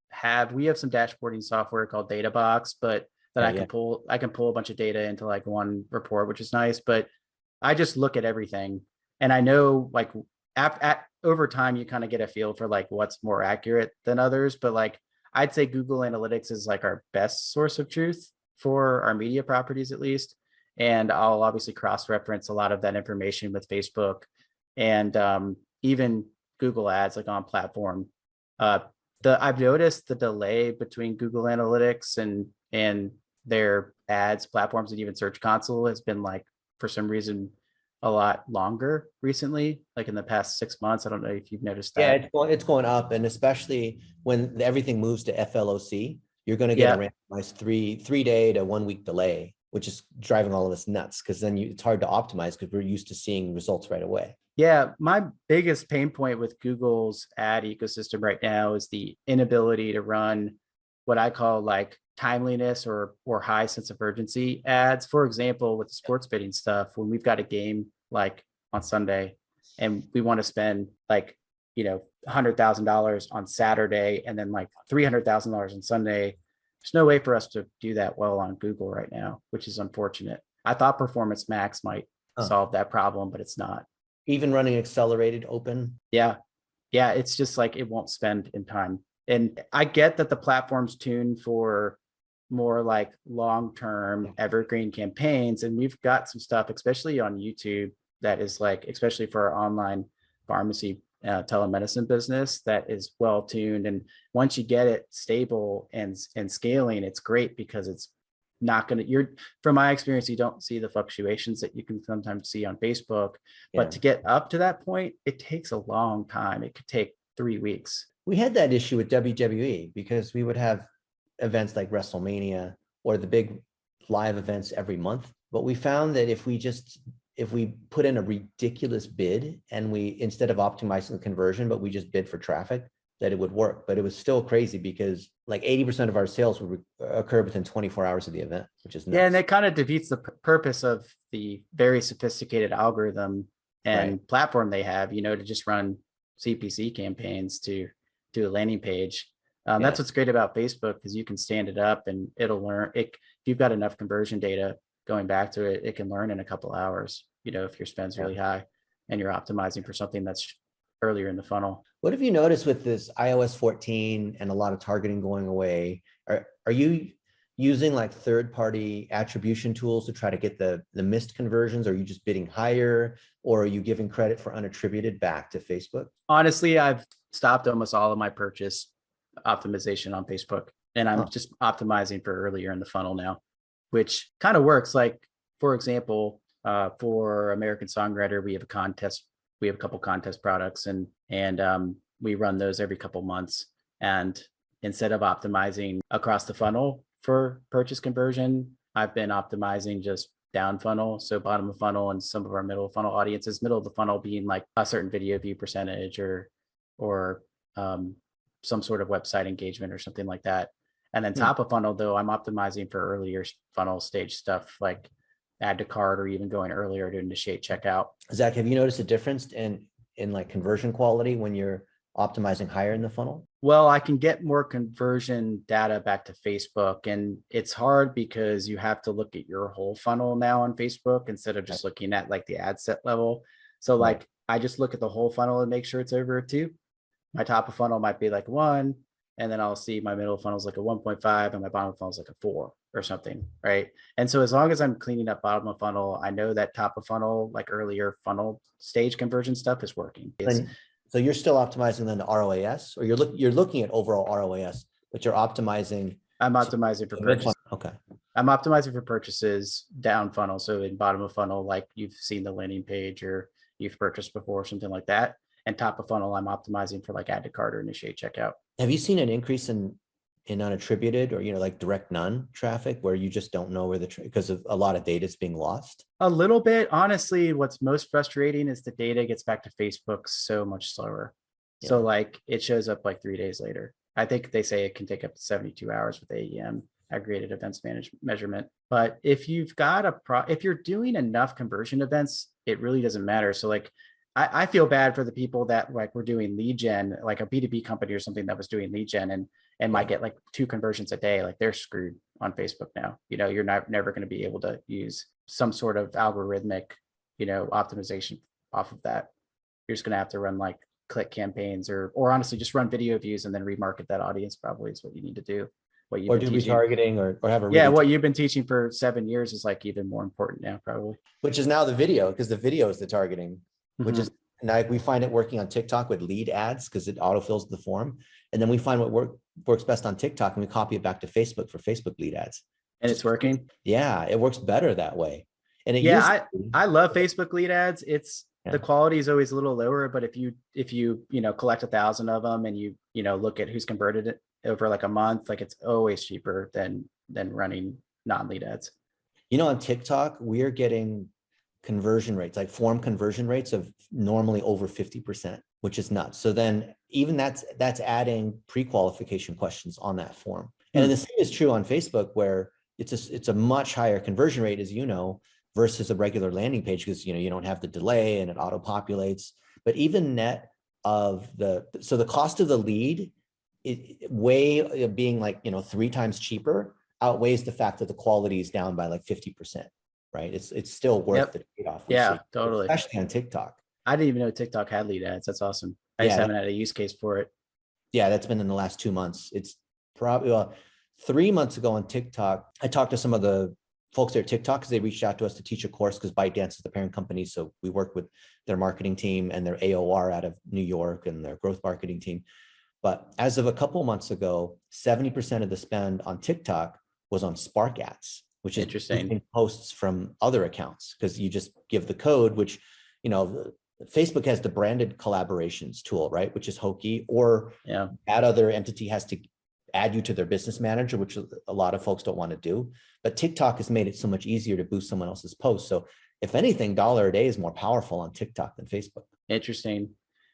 have some dashboarding software called Databox, but that I can pull a bunch of data into like one report, which is nice. But I just look at everything, and I know like over time you kind of get a feel for like what's more accurate than others. But like I'd say Google Analytics is like our best source of truth for our media properties, at least. And I'll obviously cross-reference a lot of that information with Facebook and even Google Ads, like on platform. I've noticed the delay between Google Analytics and their ads platforms, and even Search Console has been like, for some reason, a lot longer recently, like in the past 6 months. I don't know if you've noticed that. Yeah, it's going up, and especially when everything moves to FLOC, you're going to get a randomized three day to 1 week delay, which is driving all of us nuts, because then it's hard to optimize because we're used to seeing results right away. Yeah, my biggest pain point with Google's ad ecosystem right now is the inability to run what I call like timeliness or high sense of urgency ads. For example, with the sports betting stuff, when we've got a game like on Sunday and we want to spend like, you know, $100,000 on Saturday and then like $300,000 on Sunday, there's no way for us to do that well on Google right now, which is unfortunate. I thought Performance Max might solve that problem, but it's not. Even running accelerated open. Yeah. It's just like, it won't spend in time. And I get that the platform's tuned for more like long-term evergreen campaigns. And we've got some stuff, especially on YouTube, that is like, especially for our online pharmacy telemedicine business, that is well tuned. And once you get it stable and scaling, it's great, because it's not going to, from my experience, you don't see the fluctuations that you can sometimes see on Facebook. But to get up to that point, it takes a long time. It could take 3 weeks. We had that issue with WWE because we would have events like WrestleMania or the big live events every month. But we found that if we put in a ridiculous bid and we, instead of optimizing the conversion, but we just bid for traffic, that it would work. But it was still crazy because like 80% of our sales would occur within 24 hours of the event, which is nuts. Yeah, and it kind of defeats the purpose of the very sophisticated algorithm and platform they have, you know, to just run CPC campaigns to do a landing page. That's what's great about Facebook, because you can stand it up and it'll learn it. If you've got enough conversion data going back to it, it can learn in a couple hours, you know, if your spend's really high and you're optimizing for something that's earlier in the funnel. What have you noticed with this iOS 14 and a lot of targeting going away? Are you using like third-party attribution tools to try to get the missed conversions? Are you just bidding higher, or are you giving credit for unattributed back to Facebook? Honestly, I've stopped almost all of my purchase optimization on Facebook, and I'm just optimizing for earlier in the funnel now, which kind of works. Like, for example, for American Songwriter, we have a contest. We have a couple contest products, and we run those every couple months. And instead of optimizing across the funnel for purchase conversion, I've been optimizing just down funnel, so bottom of funnel, and some of our middle of funnel audiences. Middle of the funnel being like a certain video view percentage or some sort of website engagement or something like that. And then top of funnel, though, I'm optimizing for earlier funnel stage stuff like add to cart or even going earlier to initiate checkout. Zach, have you noticed a difference in like conversion quality when you're optimizing higher in the funnel? Well, I can get more conversion data back to Facebook, and it's hard because you have to look at your whole funnel now on Facebook instead of just looking at like the ad set level. So Right. like I just look at the whole funnel and make sure it's over a 2. My top of funnel might be like 1, and then I'll see my middle funnel is like a 1.5 and my bottom funnel is like a 4 or something, right? And so as long as I'm cleaning up bottom of funnel, I know that top of funnel, like earlier funnel stage conversion stuff is working. So you're still optimizing then the ROAS, or you're looking at overall ROAS, but you're optimizing. I'm optimizing for purchase. Okay. I'm optimizing for purchases down funnel. So in bottom of funnel, like you've seen the landing page or you've purchased before, something like that. And top of funnel, I'm optimizing for like add to cart or initiate checkout. Have you seen an increase in unattributed or, like direct none traffic where you just don't know where because of a lot of data is being lost? A little bit. Honestly, what's most frustrating is the data gets back to Facebook so much slower. Yeah. So like it shows up like 3 days later. I think they say it can take up to 72 hours with AEM, aggregated events measurement. But if you've got if you're doing enough conversion events, it really doesn't matter. So like I feel bad for the people that like were doing lead gen, like a B2B company or something that was doing lead gen and might get like 2 conversions a day. Like they're screwed on Facebook now. You're never going to be able to use some sort of algorithmic, optimization off of that. You're just going to have to run like click campaigns or honestly just run video views and then remarket that audience. Probably is what you need to do. Or do retargeting or have a what you've been teaching for 7 years is like even more important now, probably. Which is now the video, because the video is the targeting, which is now we find it working on TikTok with lead ads because it autofills the form. And then we find what works best on TikTok and we copy it back to Facebook for Facebook lead ads. And it's working. Yeah, it works better that way. And I love Facebook lead ads. The quality is always a little lower, but if you collect 1,000 of them and you look at who's converted it over like a month, like it's always cheaper than running non-lead ads. On TikTok, we're getting conversion rates, like form conversion rates of normally over 50%, which is nuts. So then even that's adding pre-qualification questions on that form. And the same is true on Facebook, where it's a much higher conversion rate, as versus a regular landing page, because you don't have the delay and it auto populates. But even net of the cost of the lead, being like 3 times cheaper outweighs the fact that the quality is down by like 50%. Right? It's still worth the trade-off. Yeah, totally. Especially on TikTok. I didn't even know TikTok had lead ads. That's awesome. I just haven't had a use case for it. Yeah, that's been in the last 2 months. It's probably 3 months ago on TikTok. I talked to some of the folks there at TikTok because they reached out to us to teach a course because ByteDance is the parent company. So we work with their marketing team and their AOR out of New York and their growth marketing team. But as of a couple months ago, 70% of the spend on TikTok was on Spark ads, which is interesting. Posts from other accounts, because you just give the code, which, Facebook has the branded collaborations tool, right? Which is hokey, or that other entity has to add you to their business manager, which a lot of folks don't want to do. But TikTok has made it so much easier to boost someone else's post. So if anything, $1 a day is more powerful on TikTok than Facebook. Interesting.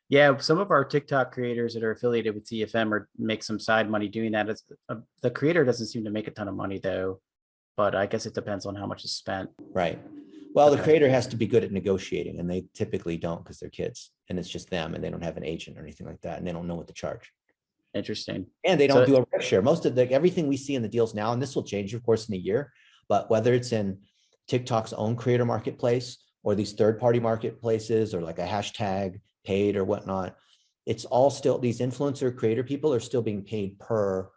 Yeah, some of our TikTok creators that are affiliated with TFM or make some side money doing that. The creator doesn't seem to make a ton of money though, but I guess it depends on how much is spent. Right. Well, the creator has to be good at negotiating, and they typically don't because they're kids and it's just them and they don't have an agent or anything like that. And they don't know what to charge. Interesting. And they don't do a rev share. Most of everything we see in the deals now, and this will change, of course, in a year, but whether it's in TikTok's own creator marketplace or these third-party marketplaces or like a hashtag paid or whatnot, it's all still, these influencer creator people are still being paid per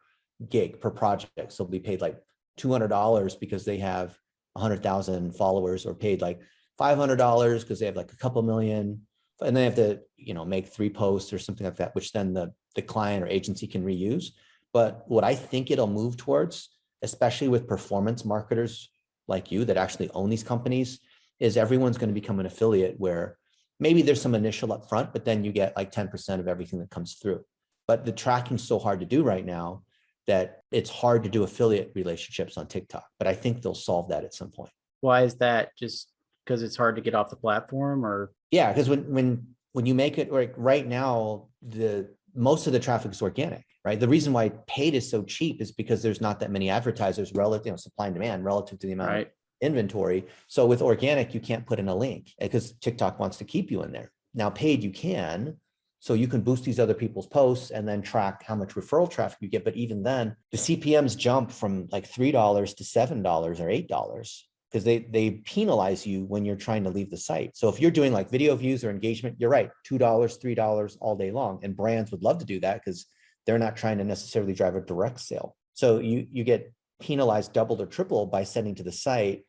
gig, per project. So they'll be paid like $200 because they have 100,000 followers, or paid like $500 because they have like a couple million, and they have to, make 3 posts or something like that, which then the client or agency can reuse. But what I think it'll move towards, especially with performance marketers like you that actually own these companies, is everyone's going to become an affiliate, where maybe there's some initial upfront, but then you get like 10% of everything that comes through. But the tracking's so hard to do right now that it's hard to do affiliate relationships on TikTok. But I think they'll solve that at some point. Why is that? Just because it's hard to get off the platform, or? Yeah, because when you make it, like right now, the most of the traffic is organic, right? The reason why paid is so cheap is because there's not that many advertisers relative, supply and demand relative to the amount of inventory. So with organic, you can't put in a link because TikTok wants to keep you in there. Now paid, you can. So you can boost these other people's posts and then track how much referral traffic you get. But even then, the CPMs jump from like $3 to $7 or $8 because they penalize you when you're trying to leave the site. So if you're doing like video views or engagement, you're right, $2, $3 all day long. And brands would love to do that because they're not trying to necessarily drive a direct sale. So you get penalized double or triple by sending to the site.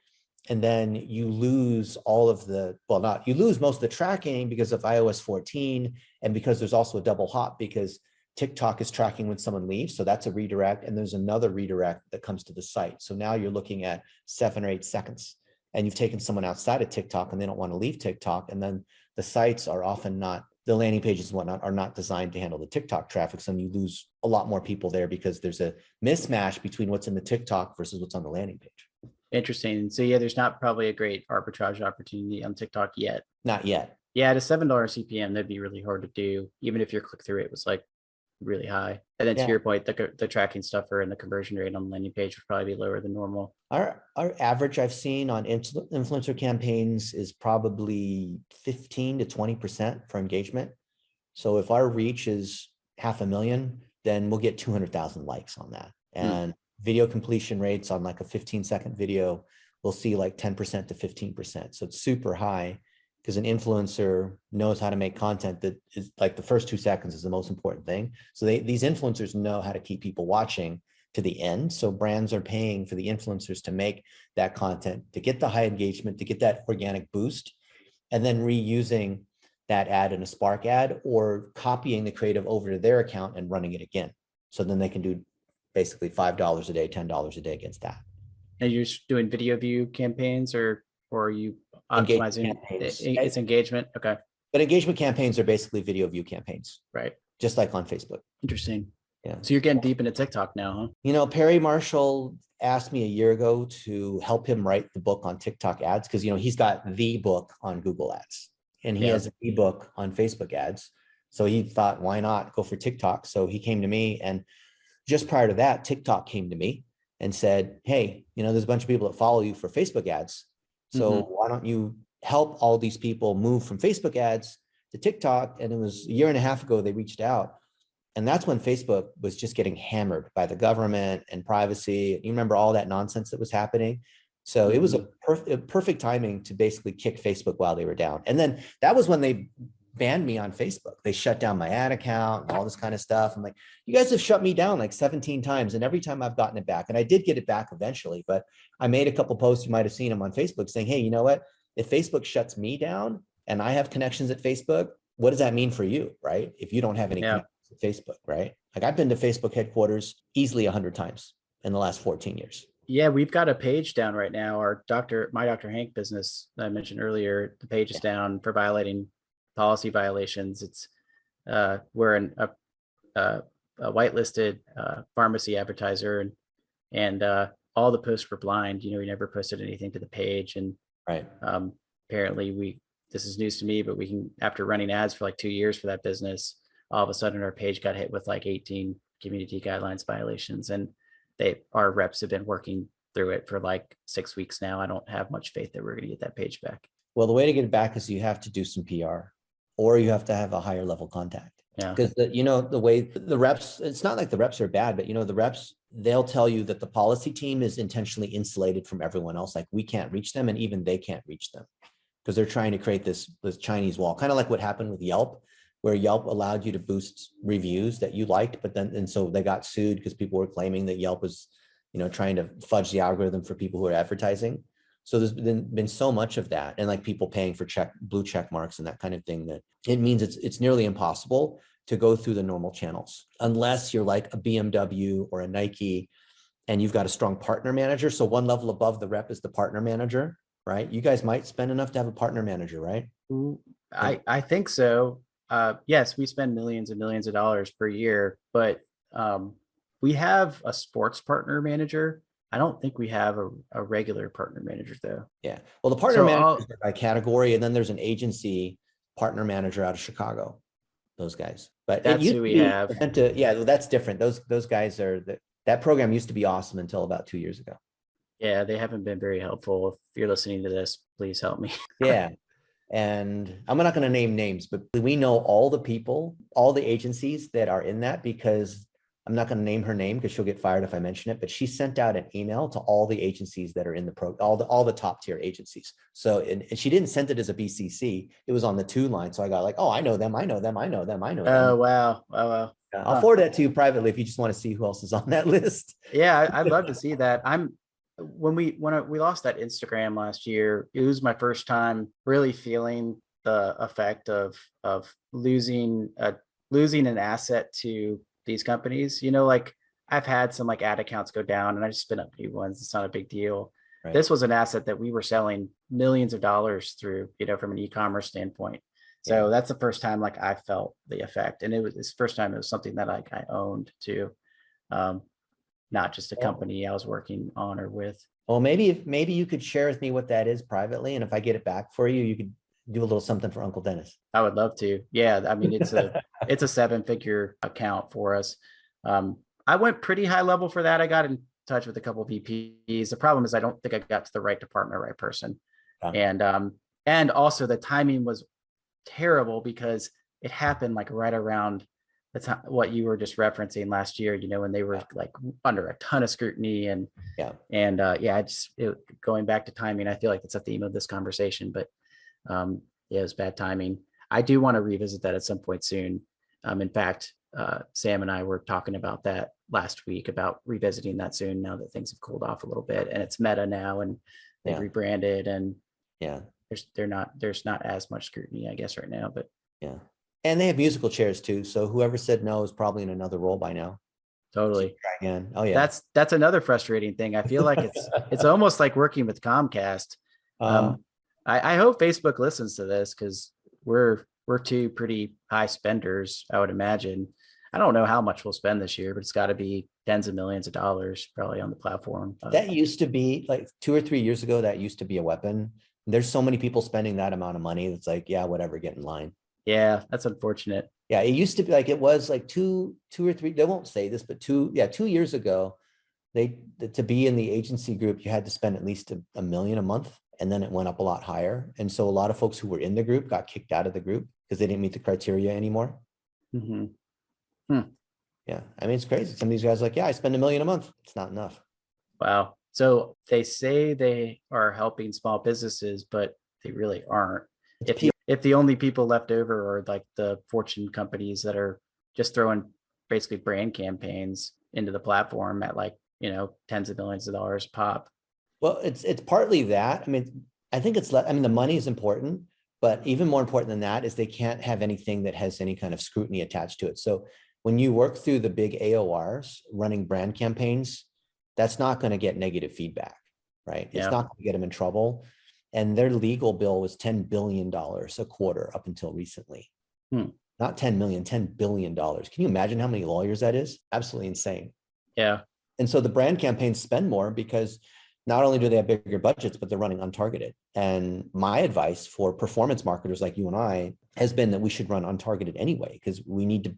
And then you lose all of the, you lose most of the tracking because of iOS 14 and because there's also a double hop because TikTok is tracking when someone leaves. So that's a redirect. And there's another redirect that comes to the site. So now you're looking at 7 or 8 seconds and you've taken someone outside of TikTok and they don't want to leave TikTok. And then the sites are often not, the landing pages and whatnot are not designed to handle the TikTok traffic. So you lose a lot more people there because there's a mismatch between what's in the TikTok versus what's on the landing page. Interesting. So yeah, there's not probably a great arbitrage opportunity on TikTok yet. Not yet. Yeah, at a $7 CPM, that'd be really hard to do, even if your click-through rate was like really high. And then to your point, the tracking stuffer and the conversion rate on the landing page would probably be lower than normal. Our average I've seen on influencer campaigns is probably 15 to 20% for engagement. So if our reach is 500,000, then we'll get 200,000 likes on that. And video completion rates on like a 15-second video, we'll see like 10% to 15%. So it's super high because an influencer knows how to make content that is like the first 2 seconds is the most important thing. So these influencers know how to keep people watching to the end. So brands are paying for the influencers to make that content, to get the high engagement, to get that organic boost, and then reusing that ad in a Spark ad or copying the creative over to their account and running it again. So then they can do basically $5 a day, $10 a day against that. And you're doing video view campaigns or are you optimizing its engagement? Okay. But engagement campaigns are basically video view campaigns. Right. Just like on Facebook. Interesting. Yeah. So you're getting deep into TikTok now, huh? Perry Marshall asked me a year ago to help him write the book on TikTok ads because, he's got the book on Google ads and he has the book on Facebook ads. So he thought, why not go for TikTok? So he came to me, and just prior to that, TikTok came to me and said, hey, there's a bunch of people that follow you for Facebook ads. So why don't you help all these people move from Facebook ads to TikTok? And it was a year and a half ago, they reached out. And that's when Facebook was just getting hammered by the government and privacy. You remember all that nonsense that was happening. So it was a perfect timing to basically kick Facebook while they were down. And then that was when they banned me on Facebook. They shut down my ad account and all this kind of stuff. I'm like, you guys have shut me down like 17 times. And every time I've gotten it back, and I did get it back eventually, but I made a couple posts, you might've seen them on Facebook saying, hey, you know what? If Facebook shuts me down and I have connections at Facebook, what does that mean for you, right? If you don't have any connections at Facebook, right? Like I've been to Facebook headquarters easily 100 times in the last 14 years. Yeah, we've got a page down right now. My Dr. Hank business that I mentioned earlier, the page is down for violating policy violations. It's we're a whitelisted pharmacy advertiser, and all the posts were blind. We never posted anything to the page, and apparently this is news to me, but we can, after running ads for like 2 years for that business, all of a sudden our page got hit with like 18 community guidelines violations, and our reps have been working through it for like 6 weeks now. I don't have much faith that we're going to get that page back. Well, the way to get it back is you have to do some PR, or you have to have a higher level contact. Yeah. Because the way the reps, it's not like the reps are bad, but the reps, they'll tell you that the policy team is intentionally insulated from everyone else. Like we can't reach them, and even they can't reach them because they're trying to create this Chinese wall, kind of like what happened with Yelp, where Yelp allowed you to boost reviews that you liked, and so they got sued because people were claiming that Yelp was, trying to fudge the algorithm for people who are advertising. So there's been so much of that, and like people paying for blue check marks and that kind of thing, that it means it's nearly impossible to go through the normal channels unless you're like a BMW or a Nike and you've got a strong partner manager. So one level above the rep is the partner manager, right? You guys might spend enough to have a partner manager, right? I think so. Yes, we spend millions and millions of dollars per year, but we have a sports partner manager. I don't think we have a regular partner manager though. Yeah. Well, the partner manager is by category, and then there's an agency partner manager out of Chicago. those guys. But it That's used who to we be have. yeah, well, that's different. Those guys are that program used to be awesome until about 2 years ago. Yeah, they haven't been very helpful. If you're listening to this, please help me. Yeah. And I'm not going to name names, but we know all the people, all the agencies that are in that, because I'm not going to name her name because she'll get fired if I mention it, but she sent out an email to all the agencies that are in the all the top tier agencies. So, and she didn't send it as a BCC. It was on the to line. So I got like, oh, I know them. I know them. I know them. I know them. Oh, wow. Oh, wow. I'll forward that to you privately if you just want to see who else is on that list. Yeah, I'd love to see that. When we lost that Instagram last year, it was my first time really feeling the effect of losing an asset to these companies. Like I've had some like ad accounts go down and I just spin up new ones. It's not a big deal. Right. This was an asset that we were selling millions of dollars through, from an e-commerce standpoint. So that's the first time like I felt the effect. And it was this first time it was something that I owned too. Not just a company I was working on or with. Well, maybe you could share with me what that is privately. And if I get it back for you, you could do a little something for Uncle Dennis. I would love to. Yeah. I mean, it's a 7-figure account for us. I went pretty high level for that. I got in touch with a couple of VPs. The problem is I don't think I got to the right department, right person. And also the timing was terrible because it happened like right around the time what you were just referencing last year, when they were like under a ton of scrutiny and going back to timing, I feel like it's a theme of this conversation, but it was bad timing. I do want to revisit that at some point soon. In fact, Sam and I were talking about that last week about revisiting that soon now that things have cooled off a little bit and it's Meta now and they've rebranded and there's not as much scrutiny, I guess, right now, but and they have musical chairs too. So whoever said no is probably in another role by now. Totally. Again. Oh yeah. That's another frustrating thing. I feel like it's almost like working with Comcast. I hope Facebook listens to this because we're two pretty high spenders, I would imagine. I don't know how much we'll spend this year, but it's got to be tens of millions of dollars probably on the platform. That used to be like 2 or 3 years ago, that used to be a weapon. There's so many people spending that amount of money. It's like, yeah, whatever, get in line. Yeah, that's unfortunate. Yeah, it used to be like, it was like two or three, they won't say this, but 2 years ago, to be in the agency group, you had to spend at least $1 million a month. And then it went up a lot higher. And so a lot of folks who were in the group got kicked out of the group because they didn't meet the criteria anymore. Mm-hmm. Yeah. I mean, it's crazy. Some of these guys are like, yeah, I spend $1 million a month. It's not enough. Wow. So they say they are helping small businesses, but they really aren't. If the only people left over are like the Fortune companies that are just throwing basically brand campaigns into the platform at like, tens of millions of dollars pop. Well, it's partly that. I mean, I think the money is important, but even more important than that is they can't have anything that has any kind of scrutiny attached to it. So when you work through the big AORs running brand campaigns, that's not going to get negative feedback, right? It's not going to get them in trouble. And their legal bill was $10 billion a quarter up until recently. Not 10 million, $10 billion. Can you imagine how many lawyers that is? Absolutely insane. Yeah. And so the brand campaigns spend more because not only do they have bigger budgets, but they're running untargeted. And my advice for performance marketers like you and I has been that we should run untargeted anyway, because we need to,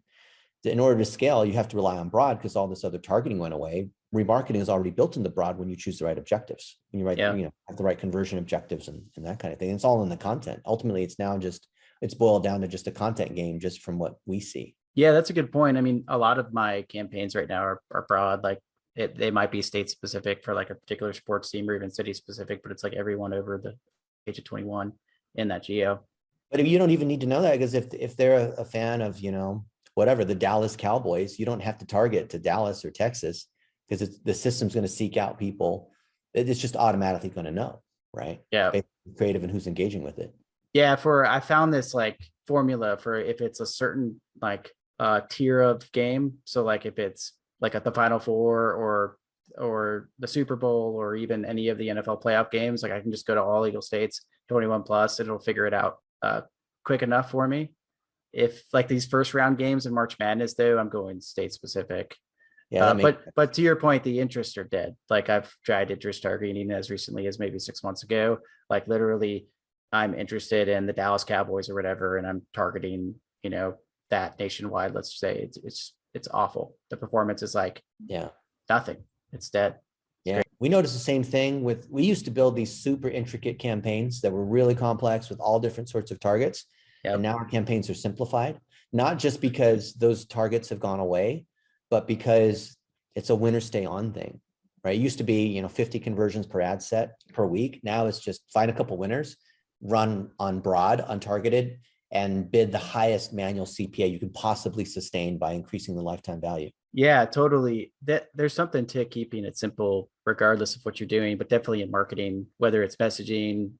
in order to scale, you have to rely on broad because all this other targeting went away. Remarketing is already built into broad when you choose the right objectives, when you have the right conversion objectives and that kind of thing. It's all in the content. Ultimately, it's boiled down to just a content game, just from what we see. Yeah, that's a good point. I mean, a lot of my campaigns right now are broad, like they might be state specific for like a particular sports team or even city specific, but it's like everyone over the age of 21 in that geo. But if you don't even need to know that, because if they're a fan of, whatever, the Dallas Cowboys, you don't have to target to Dallas or Texas because the system's going to seek out people. It's just automatically going to know, right? Yeah. Based on creative and who's engaging with it. Yeah. I found this like formula for if it's a certain like tier of game. So like if it's like at the Final Four or the Super Bowl or even any of the NFL playoff games, like I can just go to all legal states, 21 plus, it'll figure it out quick enough for me. If like these first round games in March Madness, though, I'm going state specific. Yeah, but to your point, the interests are dead. Like I've tried interest targeting as recently as maybe 6 months ago. Like literally, I'm interested in the Dallas Cowboys or whatever, and I'm targeting, that nationwide, let's say it's awful. The performance is like nothing. It's dead. Yeah, we noticed the same thing we used to build these super intricate campaigns that were really complex with all different sorts of targets. Yep. And now our campaigns are simplified, not just because those targets have gone away, but because it's a winner stay on thing, right? It used to be, 50 conversions per ad set per week. Now it's just find a couple winners, run on broad, untargeted, and bid the highest manual CPA you can possibly sustain by increasing the lifetime value. Yeah, totally. There's something to keeping it simple, regardless of what you're doing, but definitely in marketing, whether it's messaging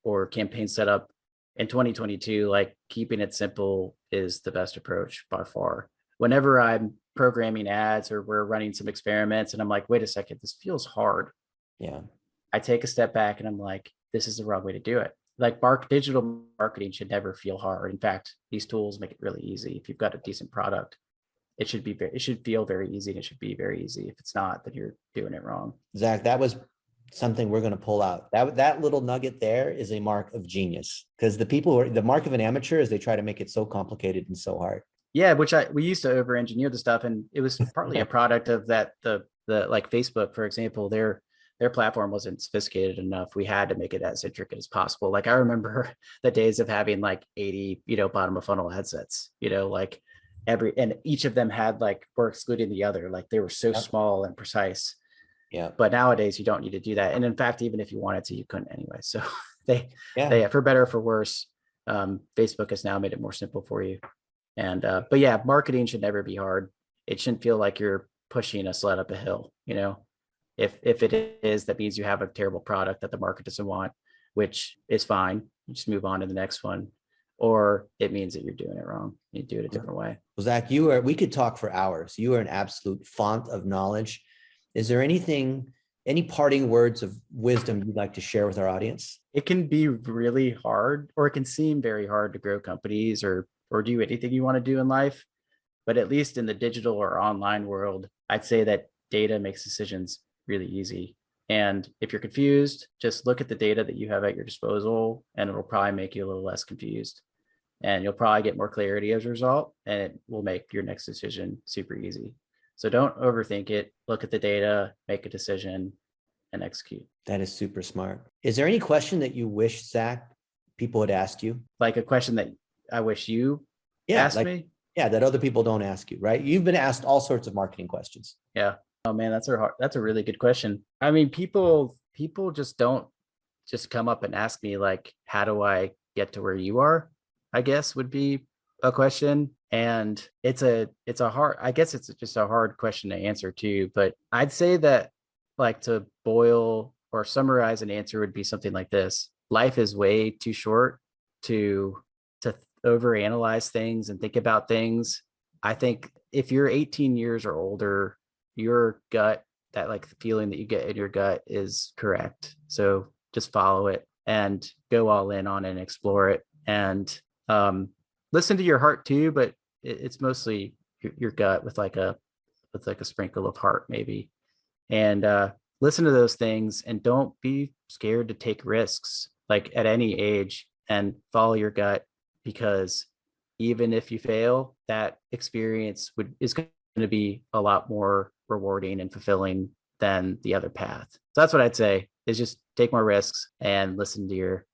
or campaign setup in 2022, like keeping it simple is the best approach by far. Whenever I'm programming ads or we're running some experiments and I'm like, wait a second, this feels hard. Yeah. I take a step back and I'm like, this is the wrong way to do it. Like digital marketing should never feel hard. In fact, these tools make it really easy. If you've got a decent product, it should feel very easy, and it should be very easy. If it's not, then you're doing it wrong. Zach, that was something we're going to pull out. That little nugget there is a mark of genius, because the mark of an amateur is they try to make it so complicated and so hard. Yeah, we used to over engineer the stuff, and it was partly a product of that. The like Facebook, for example, their platform wasn't sophisticated enough. We had to make it as intricate as possible. Like I remember the days of having like 80, bottom of funnel ad sets, like and each of them had were excluding the other. Like they were so small and precise. Yeah. But nowadays you don't need to do that. And in fact, even if you wanted to, you couldn't anyway. So they for better or for worse, Facebook has now made it more simple for you. And, but yeah, marketing should never be hard. It shouldn't feel like you're pushing a sled up a hill, If it is, that means you have a terrible product that the market doesn't want, which is fine. You just move on to the next one. Or it means that you're doing it wrong. You do it a different way. Well, Zach, we could talk for hours. You are an absolute font of knowledge. Is there any parting words of wisdom you'd like to share with our audience? It can be really hard, or it can seem very hard to grow companies or do anything you want to do in life. But at least in the digital or online world, I'd say that data makes decisions really easy. And if you're confused, just look at the data that you have at your disposal, and it'll probably make you a little less confused. And you'll probably get more clarity as a result, and it will make your next decision super easy. So don't overthink it. Look at the data, make a decision, and execute. That is super smart. Is there any question that you wish, Zach, people had asked you? Like a question that I wish you asked me? Yeah, that other people don't ask you, right? You've been asked all sorts of marketing questions. Yeah. Oh man, that's a really good question. I mean, people just don't just come up and ask me like, how do I get to where you are? I guess would be a question. And it's just a hard question to answer too. But I'd say that to boil or summarize an answer would be something like this. Life is way too short to overanalyze things and think about things. I think if you're 18 years or older, your gut, that feeling that you get in your gut is correct. So just follow it and go all in on it and explore it, and listen to your heart too, but it's mostly your gut with a sprinkle of heart maybe. And listen to those things, and don't be scared to take risks at any age, and follow your gut, because even if you fail, that experience is going to be a lot more rewarding and fulfilling than the other path. So that's what I'd say, is just take more risks and listen to your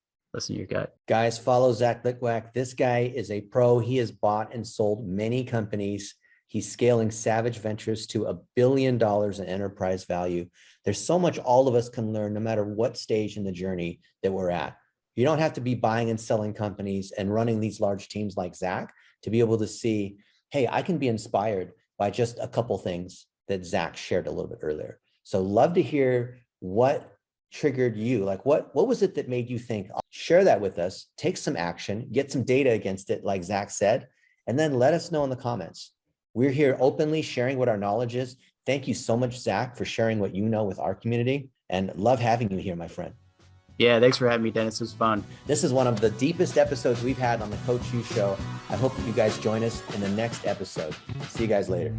gut. Guys, follow Zach Litwack. This guy is a pro. He has bought and sold many companies. He's scaling Savage Ventures to $1 billion in enterprise value. There's so much all of us can learn, no matter what stage in the journey that we're at. You don't have to be buying and selling companies and running these large teams like Zach to be able to see, hey, I can be inspired by just a couple things that Zach shared a little bit earlier. So love to hear what triggered you. What was it that made you think? Share that with us, take some action, get some data against it, like Zach said, and then let us know in the comments. We're here openly sharing what our knowledge is. Thank you so much, Zach, for sharing what you know with our community, and love having you here, my friend. Yeah, thanks for having me, Dennis. It was fun. This is one of the deepest episodes we've had on the Coach U Show. I hope that you guys join us in the next episode. See you guys later.